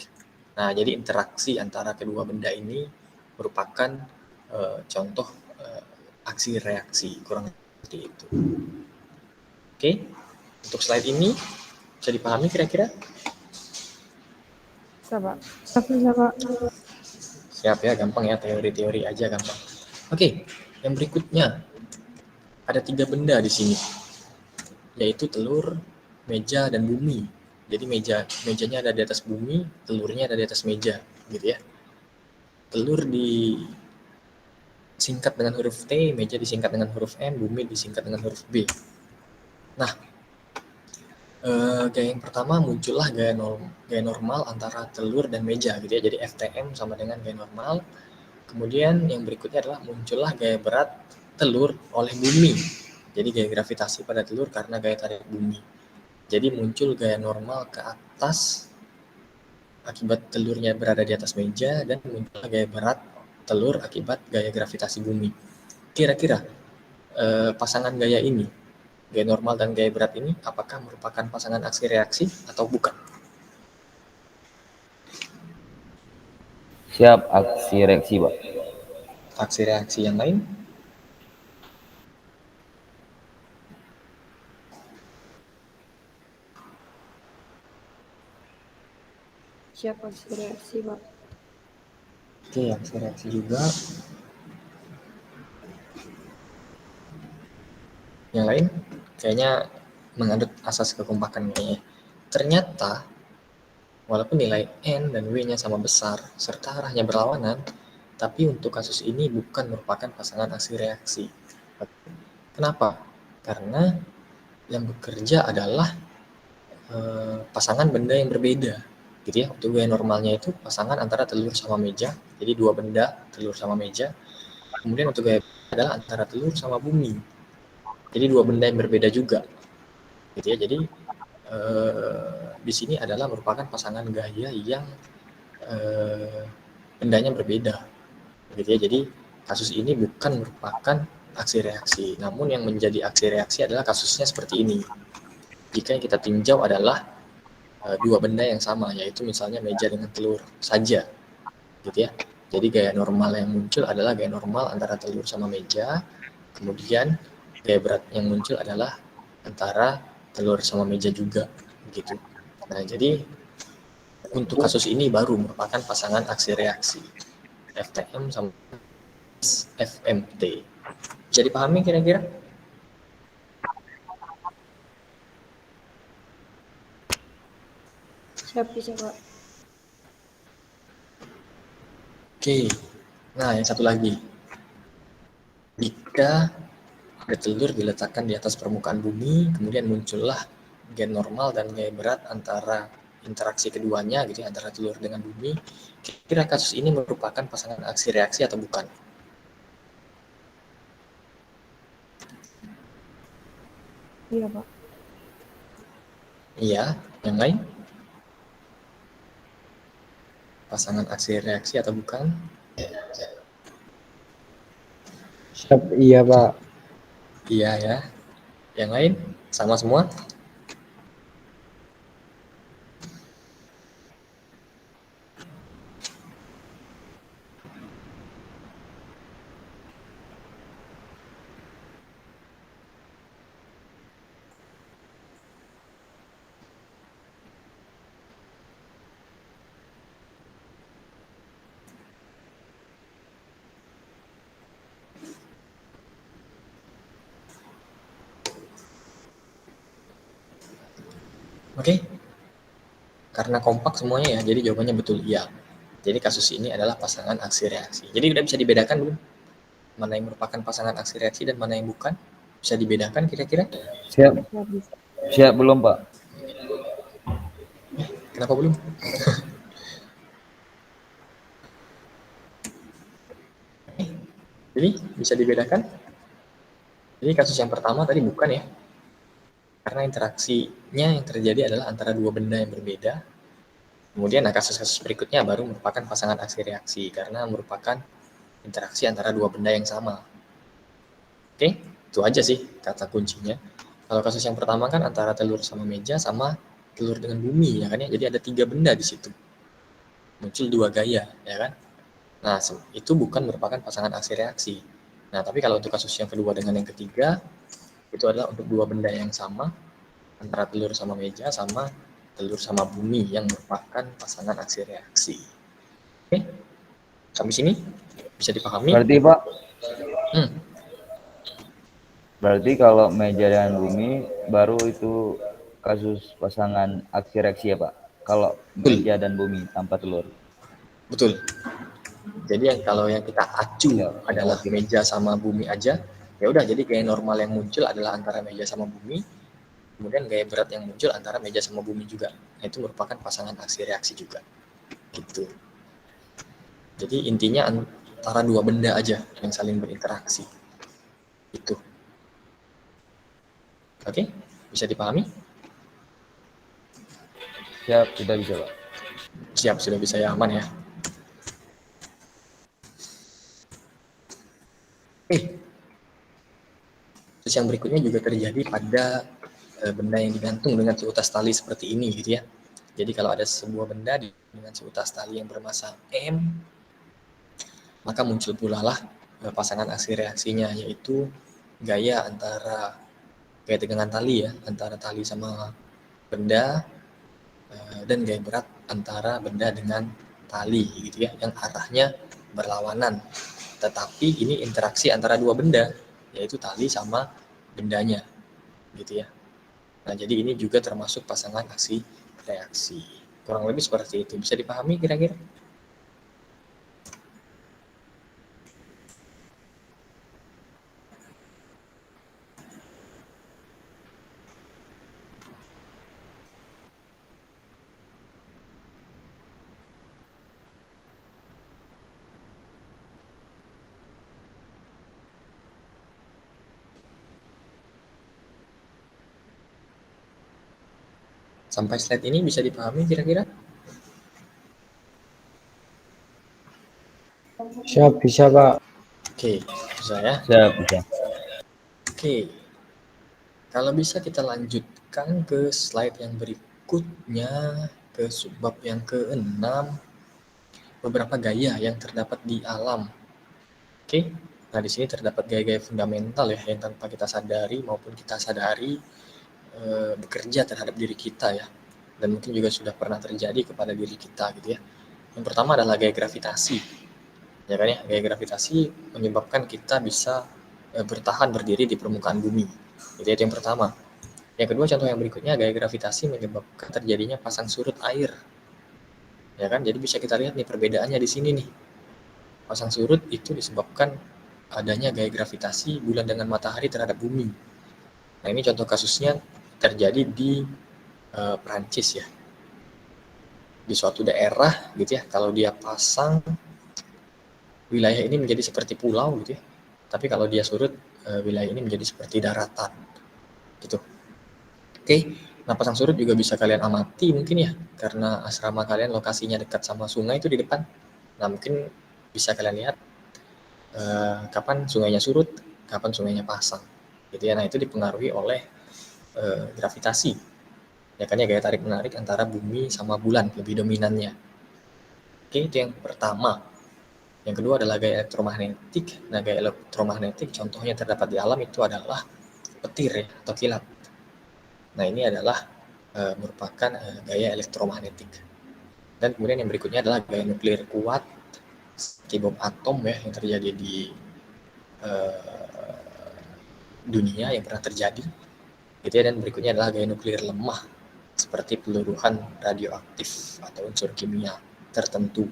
Nah, jadi interaksi antara kedua benda ini merupakan contoh aksi reaksi, kurang seperti itu. Oke, untuk slide ini bisa dipahami kira-kira? Bisa Pak. Bisa Pak. Siap ya, gampang ya, teori-teori aja gampang. Oke, yang berikutnya ada 3 benda di sini, yaitu telur, meja, dan bumi. Jadi mejanya ada di atas bumi, telurnya ada di atas meja, gitu ya. Telur disingkat dengan huruf T, meja disingkat dengan huruf M, bumi disingkat dengan huruf B. Nah, gaya yang pertama muncullah gaya normal antara telur dan meja, gitu ya. Jadi FTM sama dengan gaya normal. Kemudian yang berikutnya adalah muncullah gaya berat telur oleh bumi. Jadi gaya gravitasi pada telur karena gaya tarik bumi. Jadi muncul gaya normal ke atas akibat telurnya berada di atas meja dan muncul gaya berat telur akibat gaya gravitasi bumi. Kira-kira pasangan gaya ini, gaya normal dan gaya berat ini, apakah merupakan pasangan aksi reaksi atau bukan? Siap, aksi reaksi, Pak. Aksi reaksi yang lain? Siap aksi reaksi, Pak. Oke, aksi reaksi juga. Yang lain kayaknya menganut asas kekompakan kayaknya. Ternyata walaupun nilai N dan W-nya sama besar serta arahnya berlawanan, tapi untuk kasus ini bukan merupakan pasangan aksi reaksi. Kenapa? Karena yang bekerja adalah pasangan benda yang berbeda, gitu ya. Untuk W normalnya itu pasangan antara telur sama meja, jadi dua benda, telur sama meja. Kemudian untuk W adalah antara telur sama bumi, jadi dua benda yang berbeda juga, gitu ya. Jadi di sini adalah merupakan pasangan gaya yang bendanya berbeda, gitu ya. Jadi kasus ini bukan merupakan aksi reaksi, namun yang menjadi aksi reaksi adalah kasusnya seperti ini. Jika yang kita tinjau adalah dua benda yang sama, yaitu misalnya meja dengan telur saja, gitu ya. Jadi gaya normal yang muncul adalah gaya normal antara telur sama meja, kemudian gaya berat yang muncul adalah antara telur sama meja juga, gitu. Nah, jadi untuk kasus ini baru merupakan pasangan aksi reaksi FTM sama FMT. Bisa dipahami kira-kira? Siap bisa, Pak. Oke, nah yang satu lagi. Jika ada telur diletakkan di atas permukaan bumi, kemudian muncullah gaya normal dan gaya berat antara interaksi keduanya, gitu ya, antara telur dengan bumi. Kira-kira kasus ini merupakan pasangan aksi reaksi atau bukan? Iya, Pak. Iya, yang lain? Pasangan aksi reaksi atau bukan? Siap, iya Pak. Iya ya. Yang lain? Sama semua? Oke. Karena kompak semuanya ya, jadi jawabannya betul iya. Jadi kasus ini adalah pasangan aksi reaksi. Jadi udah bisa dibedakan belum? Mana yang merupakan pasangan aksi reaksi dan mana yang bukan? Bisa dibedakan kira-kira? Siap. Siap belum, Pak? Kenapa belum? Jadi bisa dibedakan? Jadi kasus yang pertama tadi bukan ya. Karena interaksinya yang terjadi adalah antara dua benda yang berbeda. Kemudian kasus-kasus berikutnya baru merupakan pasangan aksi reaksi karena merupakan interaksi antara dua benda yang sama. Oke, itu aja sih kata kuncinya. Kalau kasus yang pertama kan antara telur sama meja sama telur dengan bumi ya kan ya. Jadi ada tiga benda di situ. Muncul dua gaya ya kan. Nah, itu bukan merupakan pasangan aksi reaksi. Nah, tapi kalau untuk kasus yang kedua dengan yang ketiga, itu adalah untuk dua benda yang sama, antara telur sama meja sama telur sama bumi yang merupakan pasangan aksi reaksi. Oke, sampai sini bisa dipahami? Berarti Pak, Berarti kalau meja dan bumi baru itu kasus pasangan aksi reaksi ya Pak? Kalau meja dan bumi tanpa telur. Betul. Jadi kalau yang kita acu adalah meja sama bumi aja, ya udah jadi gaya normal yang muncul adalah antara meja sama bumi, kemudian gaya berat yang muncul antara meja sama bumi juga. Nah, itu merupakan pasangan aksi reaksi juga. Gitu. Jadi intinya antara dua benda aja yang saling berinteraksi. Itu. Oke, bisa dipahami? Siap, sudah bisa Pak. Siap, sudah bisa ya, aman ya. Terus yang berikutnya juga terjadi pada benda yang digantung dengan seutas tali seperti ini gitu ya. Jadi kalau ada sebuah benda dengan seutas tali yang bermassa M, maka muncul pula lah pasangan aksi reaksinya, yaitu gaya antara gaya tegangan tali ya, antara tali sama benda dan gaya berat antara benda dengan tali gitu ya, yang arahnya berlawanan. Tetapi ini interaksi antara dua benda, yaitu tali sama bendanya gitu ya. Nah, jadi ini juga termasuk pasangan aksi reaksi. Kurang lebih seperti itu. Bisa dipahami kira-kira? Sampai slide ini bisa dipahami kira-kira? Siap, bisa Pak. Oke, bisa ya. Bisa. Oke, kalau bisa kita lanjutkan ke slide yang berikutnya, ke subbab yang ke-6, beberapa gaya yang terdapat di alam. Oke, nah di sini terdapat gaya-gaya fundamental ya, yang tanpa kita sadari maupun kita sadari bekerja terhadap diri kita ya, dan mungkin juga sudah pernah terjadi kepada diri kita gitu ya. Yang pertama adalah gaya gravitasi, ya kan ya. Gaya gravitasi menyebabkan kita bisa bertahan berdiri di permukaan bumi. Itu yang pertama. Yang kedua, contoh yang berikutnya, gaya gravitasi menyebabkan terjadinya pasang surut air. Ya kan? Jadi bisa kita lihat nih perbedaannya di sini nih. Pasang surut itu disebabkan adanya gaya gravitasi bulan dengan matahari terhadap bumi. Nah, ini contoh kasusnya terjadi di Prancis ya. Di suatu daerah gitu ya, kalau dia pasang, wilayah ini menjadi seperti pulau gitu ya. Tapi kalau dia surut, wilayah ini menjadi seperti daratan gitu. Oke, nah pasang surut juga bisa kalian amati mungkin ya, karena asrama kalian lokasinya dekat sama sungai itu di depan. Nah, mungkin bisa kalian lihat kapan sungainya surut, kapan sungainya pasang gitu ya. Nah, itu dipengaruhi oleh gravitasi ya kan ya, gaya tarik menarik antara bumi sama bulan lebih dominannya. Oke, itu yang pertama. Yang kedua adalah gaya elektromagnetik. Nah, gaya elektromagnetik contohnya terdapat di alam itu adalah petir ya, atau kilat. Nah, ini adalah merupakan gaya elektromagnetik. Dan kemudian yang berikutnya adalah gaya nuklir kuat, seperti bom atom ya, yang terjadi di dunia yang pernah terjadi gitu ya. Dan berikutnya adalah gaya nuklir lemah, seperti peluruhan radioaktif atau unsur kimia tertentu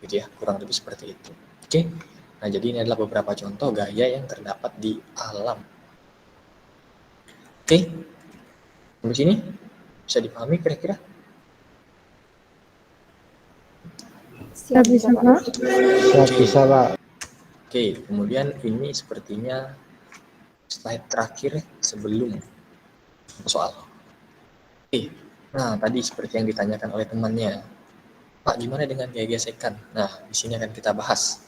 gitu ya, kurang lebih seperti itu. Oke, nah jadi ini adalah beberapa contoh gaya yang terdapat di alam. Oke, sampai sini bisa dipahami kira-kira? Siap bisa Pak. Siap, bisa Pak. Oke, kemudian ini sepertinya slide terakhir sebelum soal. Oke, nah tadi seperti yang ditanyakan oleh temannya, Pak, gimana dengan gaya gesekan? Nah, di sini akan kita bahas.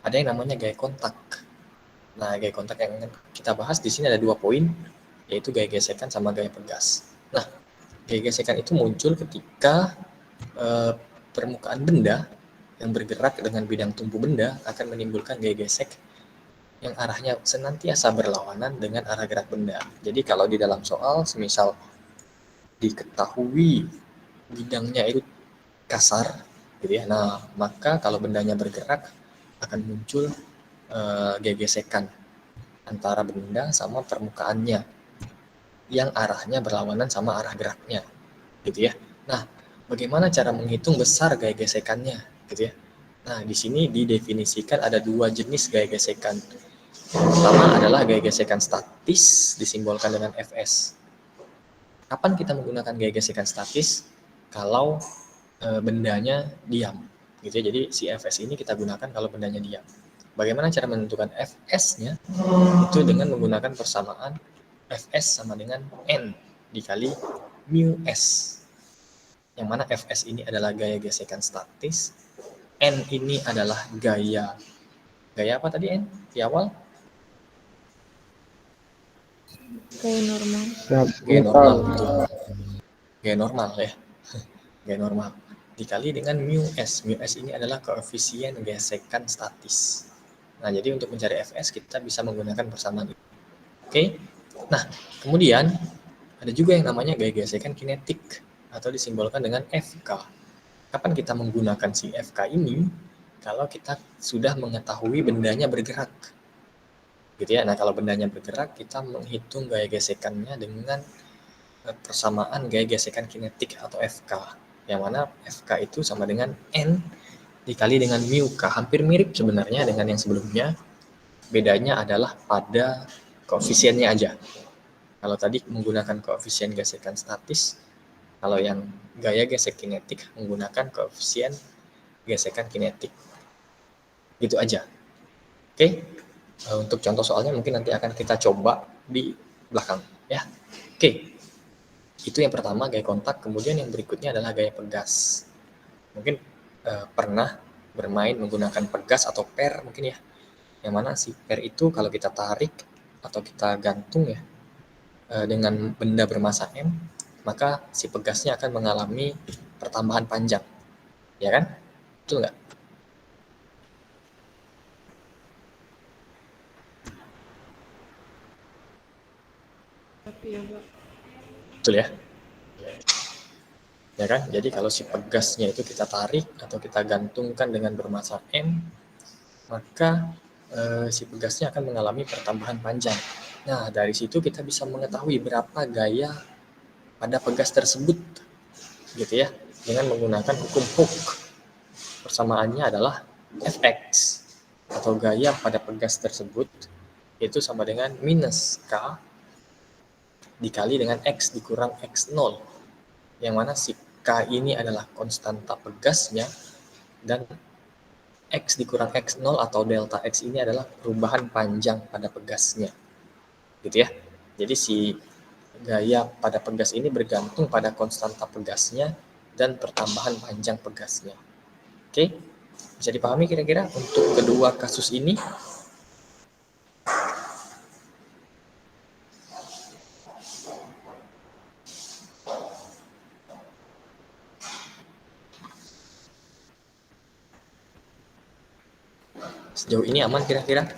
Ada yang namanya gaya kontak. Nah, gaya kontak yang akan kita bahas di sini ada 2 poin, yaitu gaya gesekan sama gaya pegas. Nah, gaya gesekan itu muncul ketika permukaan benda yang bergerak dengan bidang tumpu benda akan menimbulkan gaya gesek yang arahnya senantiasa berlawanan dengan arah gerak benda. Jadi kalau di dalam soal, semisal diketahui bidangnya itu kasar gitu ya, nah maka kalau bendanya bergerak akan muncul gaya gesekan antara benda sama permukaannya yang arahnya berlawanan sama arah geraknya gitu ya. Nah, bagaimana cara menghitung besar gaya gesekannya gitu ya. Nah, di sini didefinisikan ada 2 jenis gaya gesekan. Pertama adalah gaya gesekan statis, disimbolkan dengan Fs. Kapan kita menggunakan gaya gesekan statis? Kalau bendanya diam gitu ya. Jadi si Fs ini kita gunakan kalau bendanya diam. Bagaimana cara menentukan Fs-nya? Itu dengan menggunakan persamaan Fs sama dengan N dikali mu S. Yang mana Fs ini adalah gaya gesekan statis, N ini adalah gaya apa tadi N di awal? Gaya normal. Siap, Gaya normal, betul. Gaya normal ya. Gaya normal dikali dengan mu S. Mu S ini adalah koefisien gesekan statis. Nah, jadi untuk mencari Fs kita bisa menggunakan persamaan itu. Oke. Nah, kemudian ada juga yang namanya gaya gesekan kinetik atau disimbolkan dengan FK. Kapan kita menggunakan si FK ini? Kalau kita sudah mengetahui bendanya bergerak. Gitu ya. Nah, kalau bendanya bergerak, kita menghitung gaya gesekannya dengan persamaan gaya gesekan kinetik atau FK. Yang mana FK itu sama dengan N dikali dengan mu K. Hampir mirip sebenarnya dengan yang sebelumnya. Bedanya adalah pada koefisiennya aja. Kalau tadi menggunakan koefisien gesekan statis, kalau yang gaya gesek kinetik menggunakan koefisien gesekan kinetik. Gitu aja. Oke. Untuk contoh soalnya mungkin nanti akan kita coba di belakang ya. Oke. Itu yang pertama, gaya kontak. Kemudian yang berikutnya adalah gaya pegas. Mungkin pernah bermain menggunakan pegas atau per mungkin ya. Yang mana si per itu kalau kita tarik atau kita gantung ya dengan benda bermasa M, maka si pegasnya akan mengalami pertambahan panjang. Ya kan? Betul nggak? Betul ya? Ya kan? Jadi kalau si pegasnya itu kita tarik atau kita gantungkan dengan bermasa M, maka si pegasnya akan mengalami pertambahan panjang. Nah, dari situ kita bisa mengetahui berapa gaya pada pegas tersebut, gitu ya, dengan menggunakan hukum Hooke. Persamaannya adalah Fx atau gaya pada pegas tersebut itu sama dengan minus K dikali dengan X dikurang X0, yang mana si K ini adalah konstanta pegasnya dan X dikurang X0 atau delta X ini adalah perubahan panjang pada pegasnya. Gitu ya. Jadi si gaya pada pegas ini bergantung pada konstanta pegasnya dan pertambahan panjang pegasnya. Oke? Bisa dipahami kira-kira untuk kedua kasus ini? Sejauh ini aman kira-kira?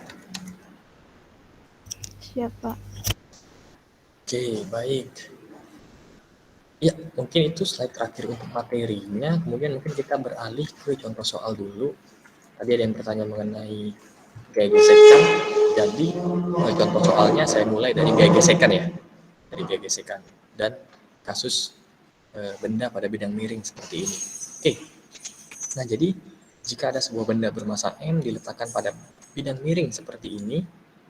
Siap, Pak. Oke, baik. Ya, mungkin itu slide terakhir untuk materinya. Kemudian mungkin kita beralih ke contoh soal dulu. Tadi ada yang bertanya mengenai gaya gesekan. Jadi, contoh soalnya saya mulai dari gaya gesekan ya. Dari gaya gesekan. Dan kasus benda pada bidang miring seperti ini. Oke. Nah, jadi jika ada sebuah benda bermasa M diletakkan pada bidang miring seperti ini,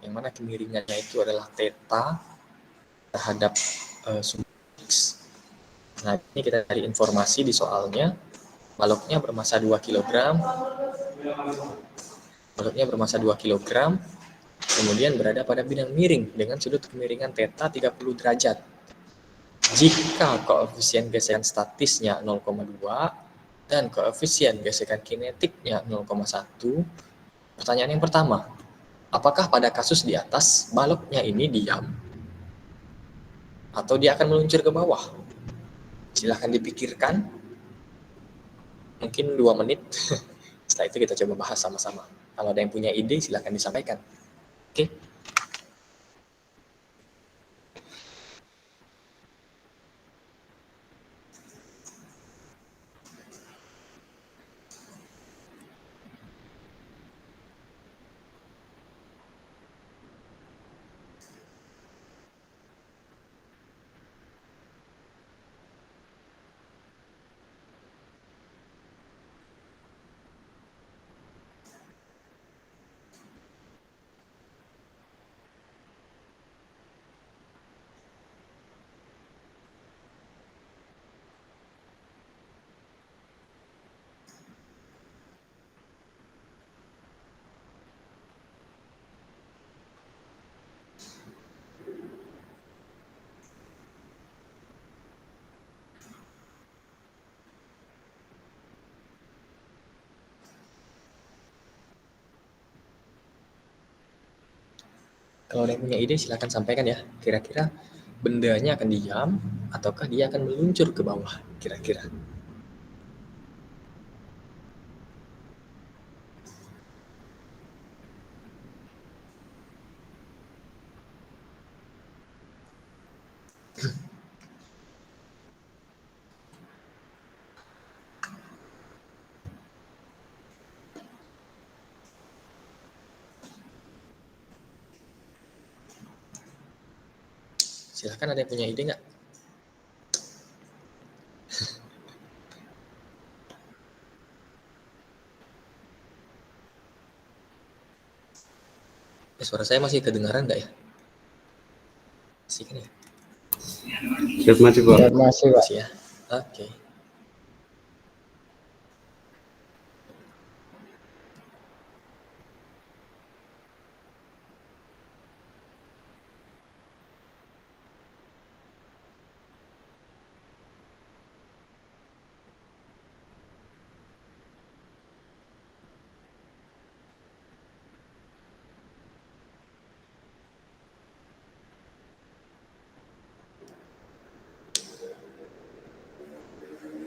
yang mana kemiringannya itu adalah theta terhadap sumber X. Nah, ini kita cari informasi di soalnya. Baloknya bermasa 2 kg. Baloknya bermasa 2 kg. Kemudian berada pada bidang miring dengan sudut kemiringan theta 30 derajat. Jika koefisien gesekan statisnya 0,2 dan koefisien gesekan kinetiknya 0,1, pertanyaan yang pertama, apakah pada kasus di atas baloknya ini diam atau dia akan meluncur ke bawah? Silahkan dipikirkan, mungkin 2 menit. Setelah itu kita coba bahas sama-sama. Kalau ada yang punya ide, silahkan disampaikan. Oke? Kalau ada yang punya ide, silahkan sampaikan ya. Kira-kira bendanya akan diam, ataukah dia akan meluncur ke bawah, kira-kira. Silahkan, ada yang punya ide nggak? Suara saya masih kedengaran nggak ya? Masih kan ya? Siap masih Pak. Masih Pak. Masih ya? Oke.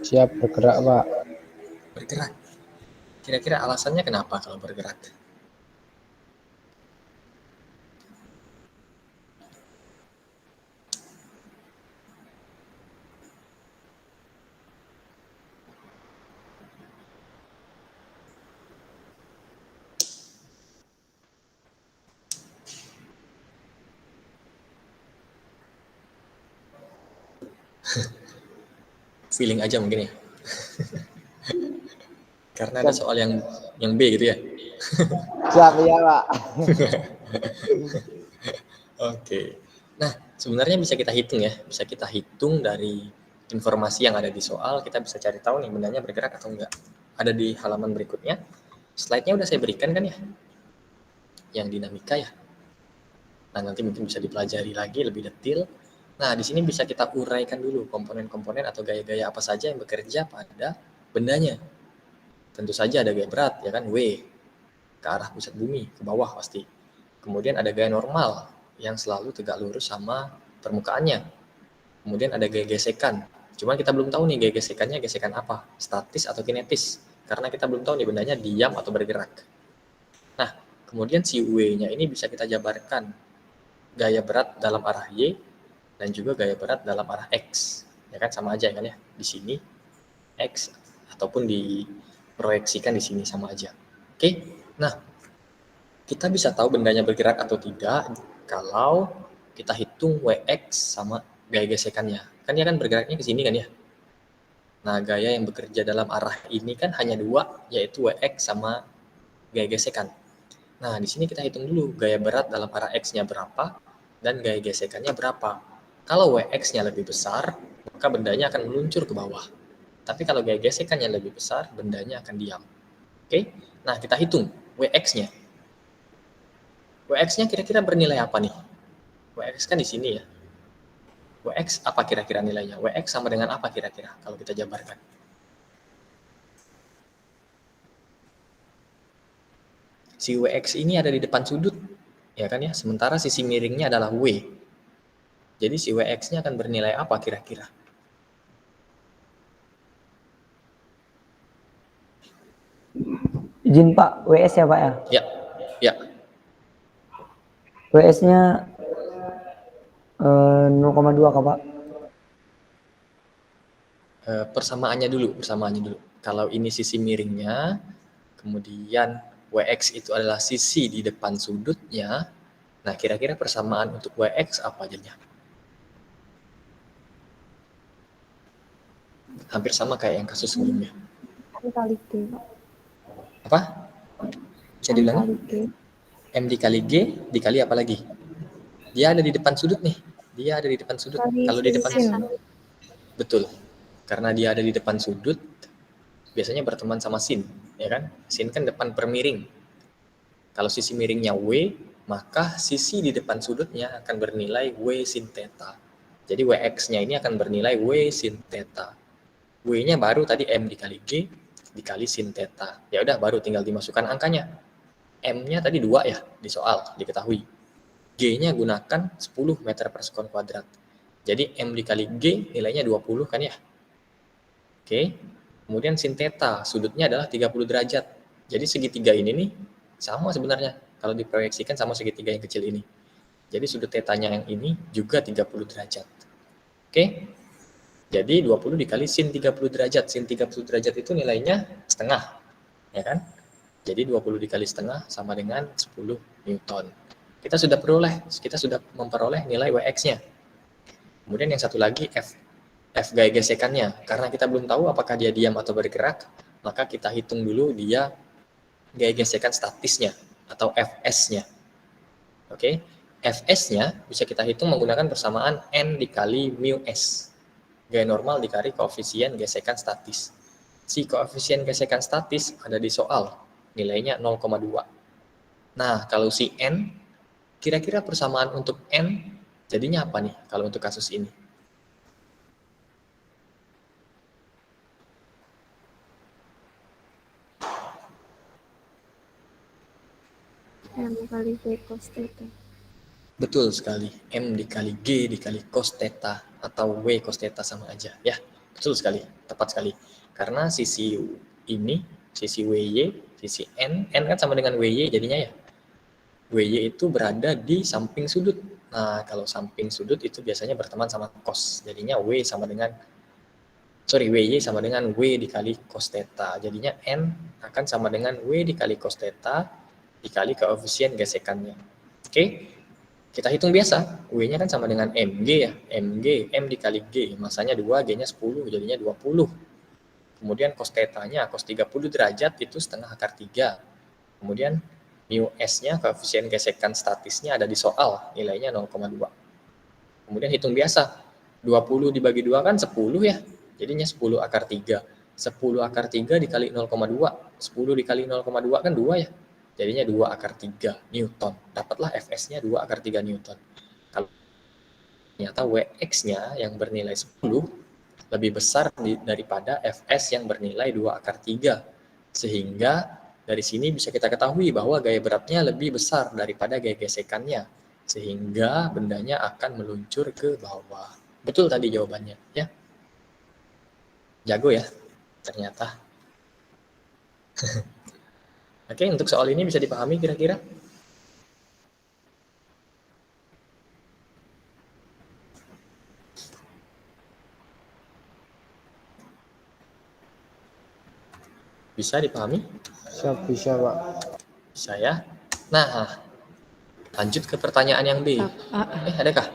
Siap bergerak Pak. Bergerak. Kira-kira alasannya kenapa kalau bergerak? Feeling aja mungkin ya. Karena ada soal yang B gitu ya. Siap ya Pak. Oke. Nah, sebenarnya bisa kita hitung ya. Bisa kita hitung dari informasi yang ada di soal, kita bisa cari tahu nih bendanya bergerak atau enggak. Ada di halaman berikutnya. Slide-nya udah saya berikan kan ya. Yang dinamika ya. Nah, nanti mungkin bisa dipelajari lagi lebih detail. Nah, di sini bisa kita uraikan dulu komponen-komponen atau gaya-gaya apa saja yang bekerja pada bendanya. Tentu saja ada gaya berat, ya kan, W, ke arah pusat bumi, ke bawah pasti. Kemudian ada gaya normal, yang selalu tegak lurus sama permukaannya. Kemudian ada gaya gesekan. Cuma kita belum tahu nih gaya gesekannya gesekan apa, statis atau kinetis. Karena kita belum tahu nih bendanya diam atau bergerak. Nah, kemudian si W-nya ini bisa kita jabarkan. Gaya berat dalam arah Y, dan juga gaya berat dalam arah X. Ya kan, sama aja kan ya. Di sini X, ataupun diproyeksikan di sini sama aja. Oke, nah kita bisa tahu bendanya bergerak atau tidak kalau kita hitung Wx sama gaya gesekannya. Kan dia kan bergeraknya ke sini kan ya. Nah, gaya yang bekerja dalam arah ini kan hanya dua, yaitu Wx sama gaya gesekan. Nah, di sini kita hitung dulu gaya berat dalam arah X-nya berapa dan gaya gesekannya berapa. Kalau Wx-nya lebih besar, maka bendanya akan meluncur ke bawah. Tapi kalau gaya gesekannya lebih besar, bendanya akan diam. Oke, nah kita hitung Wx-nya. Wx-nya kira-kira bernilai apa nih? Wx kan di sini ya. Wx apa kira-kira nilainya? Wx sama dengan apa kira-kira kalau kita jabarkan? Si Wx ini ada di depan sudut, ya kan ya? Sementara sisi miringnya adalah W. Jadi si Wx-nya akan bernilai apa kira-kira? Izin Pak, WS ya Pak ya? Ya, ya. WS-nya 0,2 Kak Pak? Persamaannya dulu. Kalau ini sisi miringnya, kemudian Wx itu adalah sisi di depan sudutnya. Nah, kira-kira persamaan untuk Wx apa jadinya? Hampir sama kayak yang kasus sebelumnya. Kali G, Pak. Apa? Bisa diulang? Kali G. M dikali G dikali apa lagi? Dia ada di depan sudut nih. Dia ada di depan sudut. Kali Kalau di depan sin. betul. Karena dia ada di depan sudut, biasanya berteman sama sin, ya kan? Sin kan depan per miring. Kalau sisi miringnya W, maka sisi di depan sudutnya akan bernilai W sin theta. Jadi Wx-nya ini akan bernilai W sin theta. W-nya baru tadi M dikali G dikali sin theta. Ya udah, baru tinggal dimasukkan angkanya. M-nya tadi 2 ya di soal, diketahui. G-nya gunakan 10 meter per sekon kuadrat. Jadi M dikali G nilainya 20 kan ya. Oke. Kemudian sin theta, sudutnya adalah 30 derajat. Jadi segitiga ini nih sama sebenarnya kalau diproyeksikan sama segitiga yang kecil ini. Jadi sudut tetanya yang ini juga 30 derajat. Oke. Jadi 20 dikali sin 30 derajat. Sin 30 derajat itu nilainya setengah. Ya kan? Jadi 20 dikali setengah sama dengan 10 Newton. Kita sudah memperoleh nilai Wx-nya. Kemudian yang satu lagi F gaya gesekannya. Karena kita belum tahu apakah dia diam atau bergerak, maka kita hitung dulu dia gaya gesekan statisnya atau Fs-nya. Oke, Fs-nya bisa kita hitung menggunakan persamaan N dikali mu S. Gaya normal dikali koefisien gesekan statis. Si koefisien gesekan statis ada di soal, nilainya 0,2. Nah, kalau si N, kira-kira persamaan untuk N jadinya apa nih kalau untuk kasus ini? M kali V cos theta. Betul sekali, M dikali G dikali cos theta atau W cos theta sama aja. Ya, betul sekali, tepat sekali. Karena sisi ini, sisi WY, sisi N kan sama dengan WY jadinya ya. WY itu berada di samping sudut. Nah, kalau samping sudut itu biasanya berteman sama cos. Jadinya WY sama dengan W dikali cos theta. Jadinya N akan sama dengan W dikali cos theta dikali koefisien gesekannya. Oke, kita hitung biasa. W-nya kan sama dengan MG ya. MG, M dikali G. Masanya 2, G-nya 10, jadinya 20. Kemudian cos theta-nya, cos 30 derajat itu setengah akar 3. Kemudian mu S-nya, koefisien gesekan statisnya ada di soal, nilainya 0,2. Kemudian hitung biasa. 20 dibagi 2 kan 10 ya. Jadinya 10 akar 3. 10 akar 3 dikali 0,2. 10 dikali 0,2 kan 2 ya. Jadinya 2 akar 3 Newton. Dapatlah Fs-nya 2 akar 3 Newton. Kalau ternyata Wx-nya yang bernilai 10 lebih besar daripada Fs yang bernilai 2 akar 3. Sehingga dari sini bisa kita ketahui bahwa gaya beratnya lebih besar daripada gaya gesekannya. Sehingga bendanya akan meluncur ke bawah. Betul tadi jawabannya, ya. Jago ya, ternyata. Oke, untuk soal ini bisa dipahami kira-kira? Bisa dipahami? Bisa, Pak. Bisa ya. Nah, lanjut ke pertanyaan yang B. Adakah?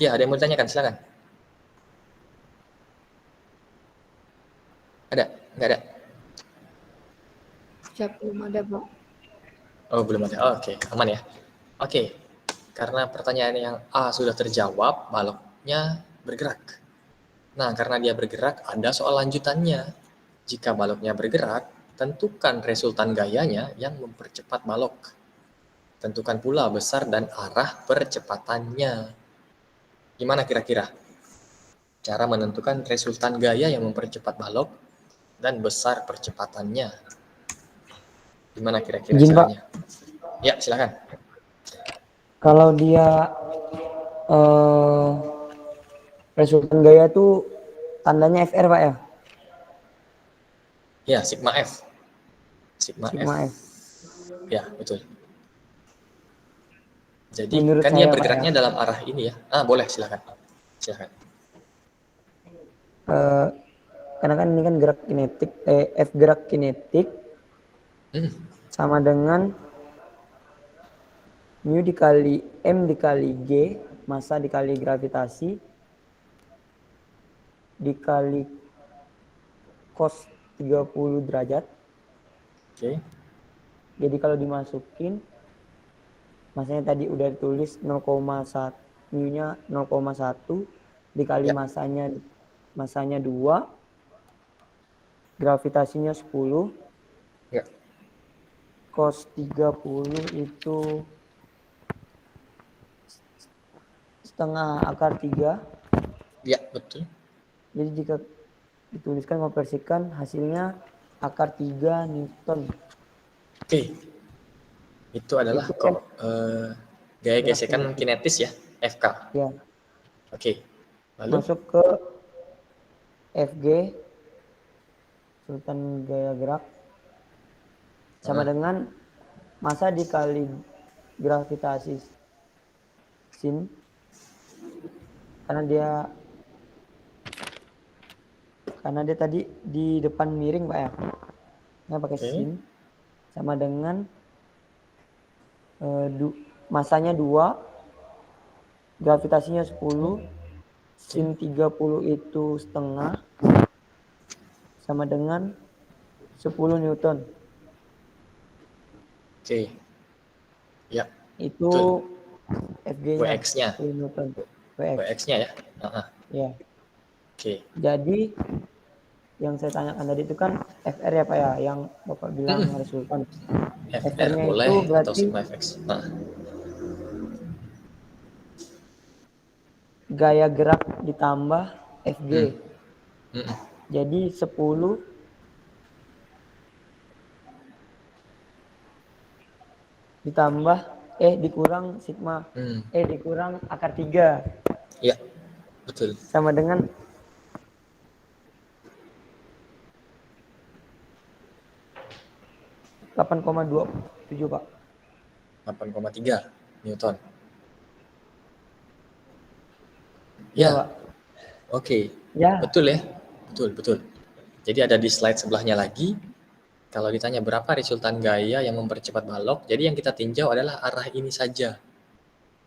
Ya, ada yang mau ditanyakan, silakan. Ada? Nggak ada? Siap, belum ada, Pak. Oh, belum ada. Oh, oke, aman ya. Oke, karena pertanyaan yang A sudah terjawab, baloknya bergerak. Nah, karena dia bergerak, ada soal lanjutannya. Jika baloknya bergerak, tentukan resultan gayanya yang mempercepat balok. Tentukan pula besar dan arah percepatannya. Gimana kira-kira? Cara menentukan resultan gaya yang mempercepat balok dan besar percepatannya. Gimana kira-kira Izin, Pak. caranya? Ya, silakan. Kalau dia resultan gaya tuh tandanya FR, Pak ya? Ya, sigma F. Sigma F. F. Ya, betul. Jadi Menurut kan saya, dia Pak, bergeraknya ya. dalam arah ini ya. Boleh, silakan. Silakan. Karena kan ini kan gerak kinetik, F gerak kinetik sama dengan mu dikali M dikali G, massa dikali gravitasi, dikali cos 30 derajat. Oke. Jadi kalau dimasukin, massanya tadi udah tulis 0,1, mu-nya 0,1 dikali Ya. masanya 2, gravitasinya 10, Ya. cos 30 itu setengah akar 3. Ya, betul. Jadi jika dituliskan konversikan hasilnya akar 3 Newton. Oke. Itu adalah Itu kok gaya gesekan kinetis ya, FK. Ya. Oke. Lalu Masuk ke FG, resultan gaya gerak, sama dengan massa dikali gravitasi sin, karena dia tadi di depan miring, Pak ya. Nggak pakai sin, sama dengan massanya 2, gravitasinya 10, sin 30 itu setengah sama dengan 10 Newton. Oke. Ya, Itu betul. Fg-nya WX-nya. 10 Newton. WX. WX-nya ya. Ya. Oke. Jadi yang saya tanyakan tadi itu kan FR ya Pak ya, yang Bapak bilang resultan. FR FR-nya boleh itu atau berarti sigma FX. gaya gerak ditambah Fg. Jadi 10 ditambah dikurang sigma dikurang akar 3. Iya, betul. Sama dengan 8,27 Pak. 8,3 Newton. Ya, Ya, Pak. oke. Ya. Betul ya? Betul. Jadi ada di slide sebelahnya lagi. Kalau ditanya berapa resultan gaya yang mempercepat balok, jadi yang kita tinjau adalah arah ini saja.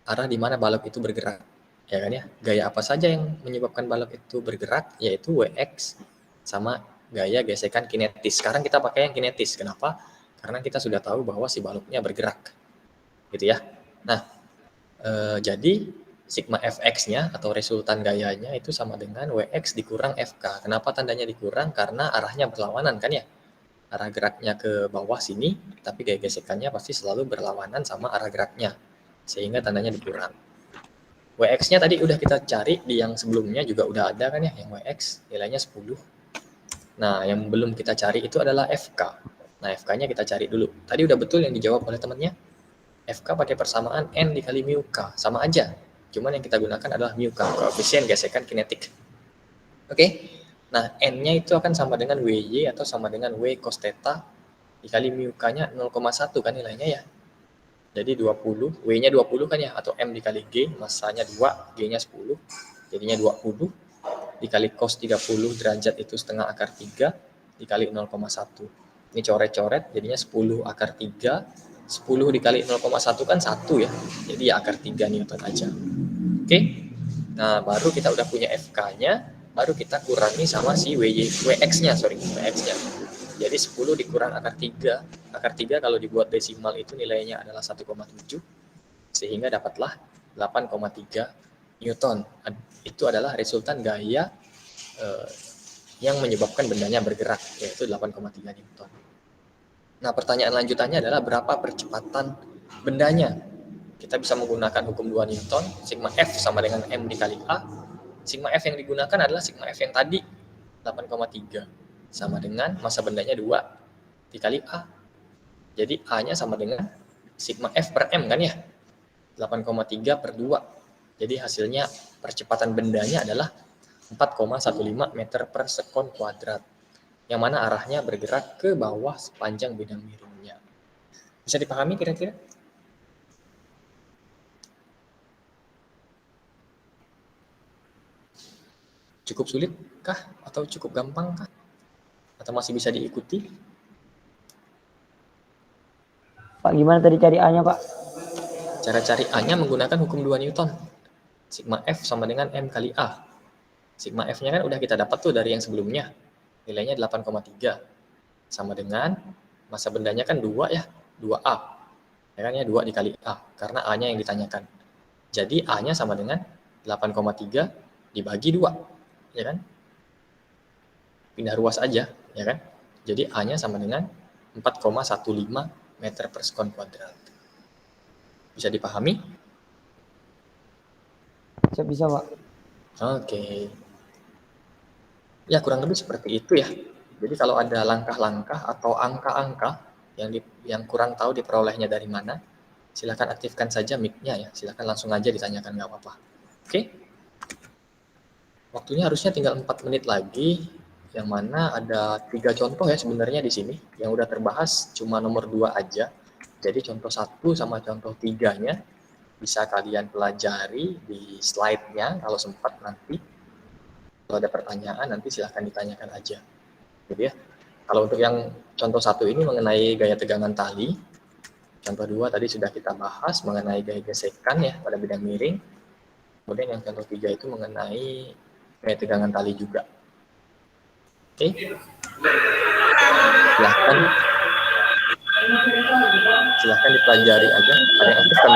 Arah di mana balok itu bergerak. Ya kan ya? Gaya apa saja yang menyebabkan balok itu bergerak, yaitu WX sama gaya gesekan kinetis. Sekarang kita pakai yang kinetis. Kenapa? Karena kita sudah tahu bahwa si baloknya bergerak. Gitu ya. Nah, jadi sigma Fx-nya atau resultan gayanya itu sama dengan Wx dikurang Fk. Kenapa tandanya dikurang? Karena arahnya berlawanan kan ya. Arah geraknya ke bawah sini, tapi gaya gesekannya pasti selalu berlawanan sama arah geraknya. Sehingga tandanya dikurang. Wx-nya tadi udah kita cari di yang sebelumnya juga udah ada kan ya, yang Wx nilainya 10. Nah, yang belum kita cari itu adalah Fk. Nah, Fk-nya kita cari dulu. Tadi udah betul yang dijawab oleh temannya. Fk pakai persamaan N dikali mu K. Sama aja. Cuman yang kita gunakan adalah mu K, koefisien gesekan kinetik. Oke. Nah, N-nya itu akan sama dengan WY atau sama dengan W cos theta dikali mu K-nya 0,1 kan nilainya ya. Jadi 20, W-nya 20 kan ya, atau M dikali G, masanya 2, G-nya 10. Jadinya 20 dikali cos 30 derajat itu setengah akar 3 dikali 0,1. Ini coret-coret, jadinya 10 akar 3, 10 dikali 0,1 kan 1 ya. Jadi ya akar 3 Newton aja. Oke. Nah, baru kita udah punya FK-nya, baru kita kurangi sama si WX-nya. Jadi 10 dikurang akar 3. Akar 3 kalau dibuat desimal itu nilainya adalah 1,7. Sehingga dapatlah 8,3 Newton. Itu adalah resultan gaya yang menyebabkan bendanya bergerak, yaitu 8,3 Newton. Nah, pertanyaan lanjutannya adalah berapa percepatan bendanya? Kita bisa menggunakan hukum 2 Newton, sigma F sama dengan M dikali A. Sigma F yang digunakan adalah sigma F yang tadi, 8,3. Sama dengan massa bendanya 2 dikali A. Jadi A-nya sama dengan sigma F per M kan ya? 8,3 per 2. Jadi hasilnya percepatan bendanya adalah 4,15 meter per sekon kuadrat. Yang mana arahnya bergerak ke bawah sepanjang bidang miringnya. Bisa dipahami kira-kira? Cukup sulit kah? Atau cukup gampang kah? Atau masih bisa diikuti? Pak, gimana tadi cari A-nya, Pak? Cara cari A-nya menggunakan hukum 2 Newton. Sigma F sama dengan M kali A. Sigma F-nya kan udah kita dapat tuh dari yang sebelumnya. Nilainya 8,3. Sama dengan massa bendanya kan 2 ya, 2A. Ya kan ya, 2 dikali A. Karena A-nya yang ditanyakan. Jadi A-nya sama dengan 8,3 dibagi 2. Ya kan? Pindah ruas aja, ya kan? Jadi A-nya sama dengan 4,15 meter per sekon kuadrat. Bisa dipahami? Bisa, Pak. Oke. Ya, kurang lebih seperti itu ya. Jadi kalau ada langkah-langkah atau angka-angka yang kurang tahu diperolehnya dari mana, silakan aktifkan saja mic-nya ya. Silakan langsung aja ditanyakan, nggak apa-apa. Oke? Waktunya harusnya tinggal 4 menit lagi, yang mana ada 3 contoh ya sebenarnya di sini. Yang udah terbahas cuma nomor 2 aja. Jadi contoh 1 sama contoh 3-nya bisa kalian pelajari di slide-nya kalau sempat nanti. Kalau ada pertanyaan nanti silahkan ditanyakan aja. Gitu ya. Kalau untuk yang contoh 1 ini mengenai gaya tegangan tali. Contoh 2 tadi sudah kita bahas mengenai gaya gesekan ya pada bidang miring. Kemudian yang contoh 3 itu mengenai kayak tegangan tali juga. Oke. Silahkan dipelajari aja. Ada yang aktif kan?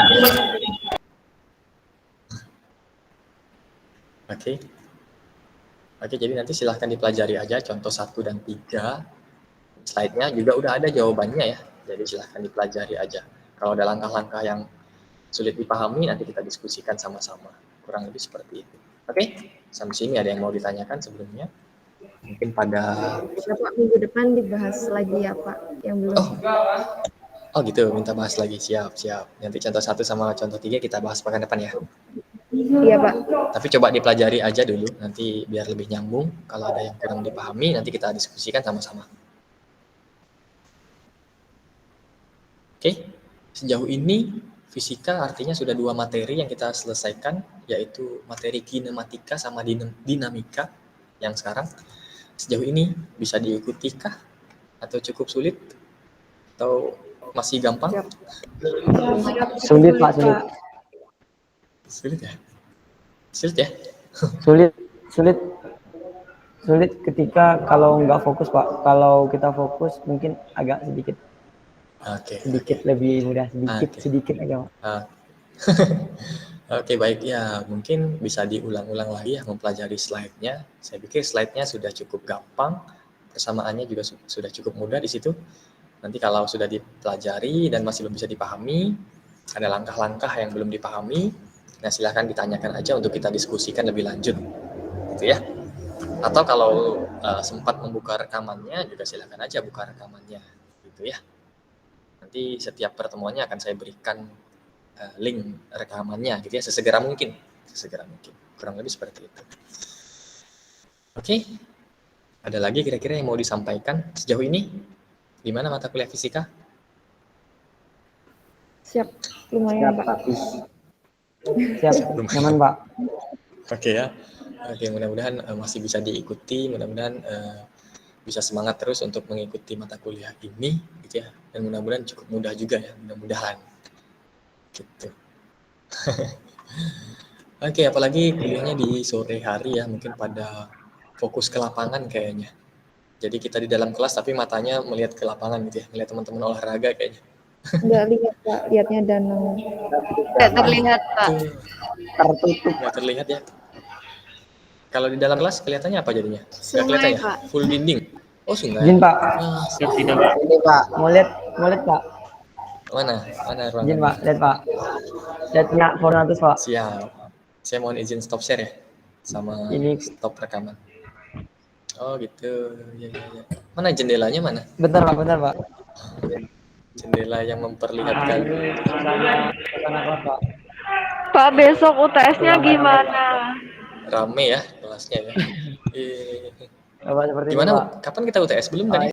Oke, jadi nanti silahkan dipelajari aja contoh 1 dan 3. Slide-nya juga udah ada jawabannya ya. Jadi silahkan dipelajari aja. Kalau ada langkah-langkah yang sulit dipahami, nanti kita diskusikan sama-sama. Kurang lebih seperti itu. Oke, sampai sini ada yang mau ditanyakan sebelumnya? Mungkin pada... Pak, minggu depan dibahas lagi ya Pak, yang belum. Oh gitu, minta bahas lagi. Siap. Nanti contoh 1 sama contoh 3 kita bahas pekan depan ya. Iya Pak. Tapi coba dipelajari aja dulu, nanti biar lebih nyambung. Kalau ada yang kurang dipahami, nanti kita diskusikan sama-sama. Oke, sejauh ini fisika artinya sudah 2 materi yang kita selesaikan, yaitu materi kinematika sama dinamika yang sekarang. Sejauh ini bisa diikuti kah? Atau cukup sulit? Atau masih gampang? Sulit Pak, sulit. Sulit ya? Sulit ya? Sulit ketika kalau nggak fokus Pak. Kalau kita fokus mungkin agak sedikit lebih mudah, sedikit aja Pak. Oke, baik ya, mungkin bisa diulang-ulang lagi ya mempelajari slide-nya. Saya pikir slide-nya sudah cukup gampang, persamaannya juga sudah cukup mudah di situ. Nanti kalau sudah dipelajari dan masih belum bisa dipahami, ada langkah-langkah yang belum dipahami, nah silahkan ditanyakan aja untuk kita diskusikan lebih lanjut, gitu ya. Atau kalau sempat membuka rekamannya, juga silahkan aja buka rekamannya, gitu ya. Nanti setiap pertemuannya akan saya berikan link rekamannya gitu ya, sesegera mungkin, kurang lebih seperti itu. Oke, ada lagi kira-kira yang mau disampaikan sejauh ini? Gimana mata kuliah fisika? Siap, lumayan Pak. Siap, nyaman Pak. Oke ya, mudah-mudahan masih bisa diikuti, mudah-mudahan bisa semangat terus untuk mengikuti mata kuliah ini gitu ya, dan mudah-mudahan cukup mudah juga ya, mudah-mudahan. Gitu. Oke, apalagi kuliahnya di sore hari ya, mungkin pada fokus ke lapangan kayaknya. Jadi kita di dalam kelas tapi matanya melihat ke lapangan gitu ya, melihat teman-teman olahraga kayaknya. Nggak lihat Pak, lihatnya danau. Nggak terlihat Pak. Tertutup. Nggak terlihat ya. Kalau di dalam kelas kelihatannya apa jadinya? Nggak Sungai, kelihatan ya? Pak. Full dinding. Oh, sungai. Izin Pak. Ini Pak. Mau lihat Pak. Mana ruangan? Izin Pak, lihat Pak. Lihatnya 400 Pak. Siap. Saya mohon izin stop share ya, sama Ini. stop rekaman. Oh gitu, ya. Mana jendelanya mana? Bentar Pak. Jendela yang memperlihatkan. Ini sana kelas Pak. Pak, besok UTS-nya gimana? Rame ya kelasnya ya. Bapak seperti Gimana? ini Pak. Kapan kita UTS? Belum tadi?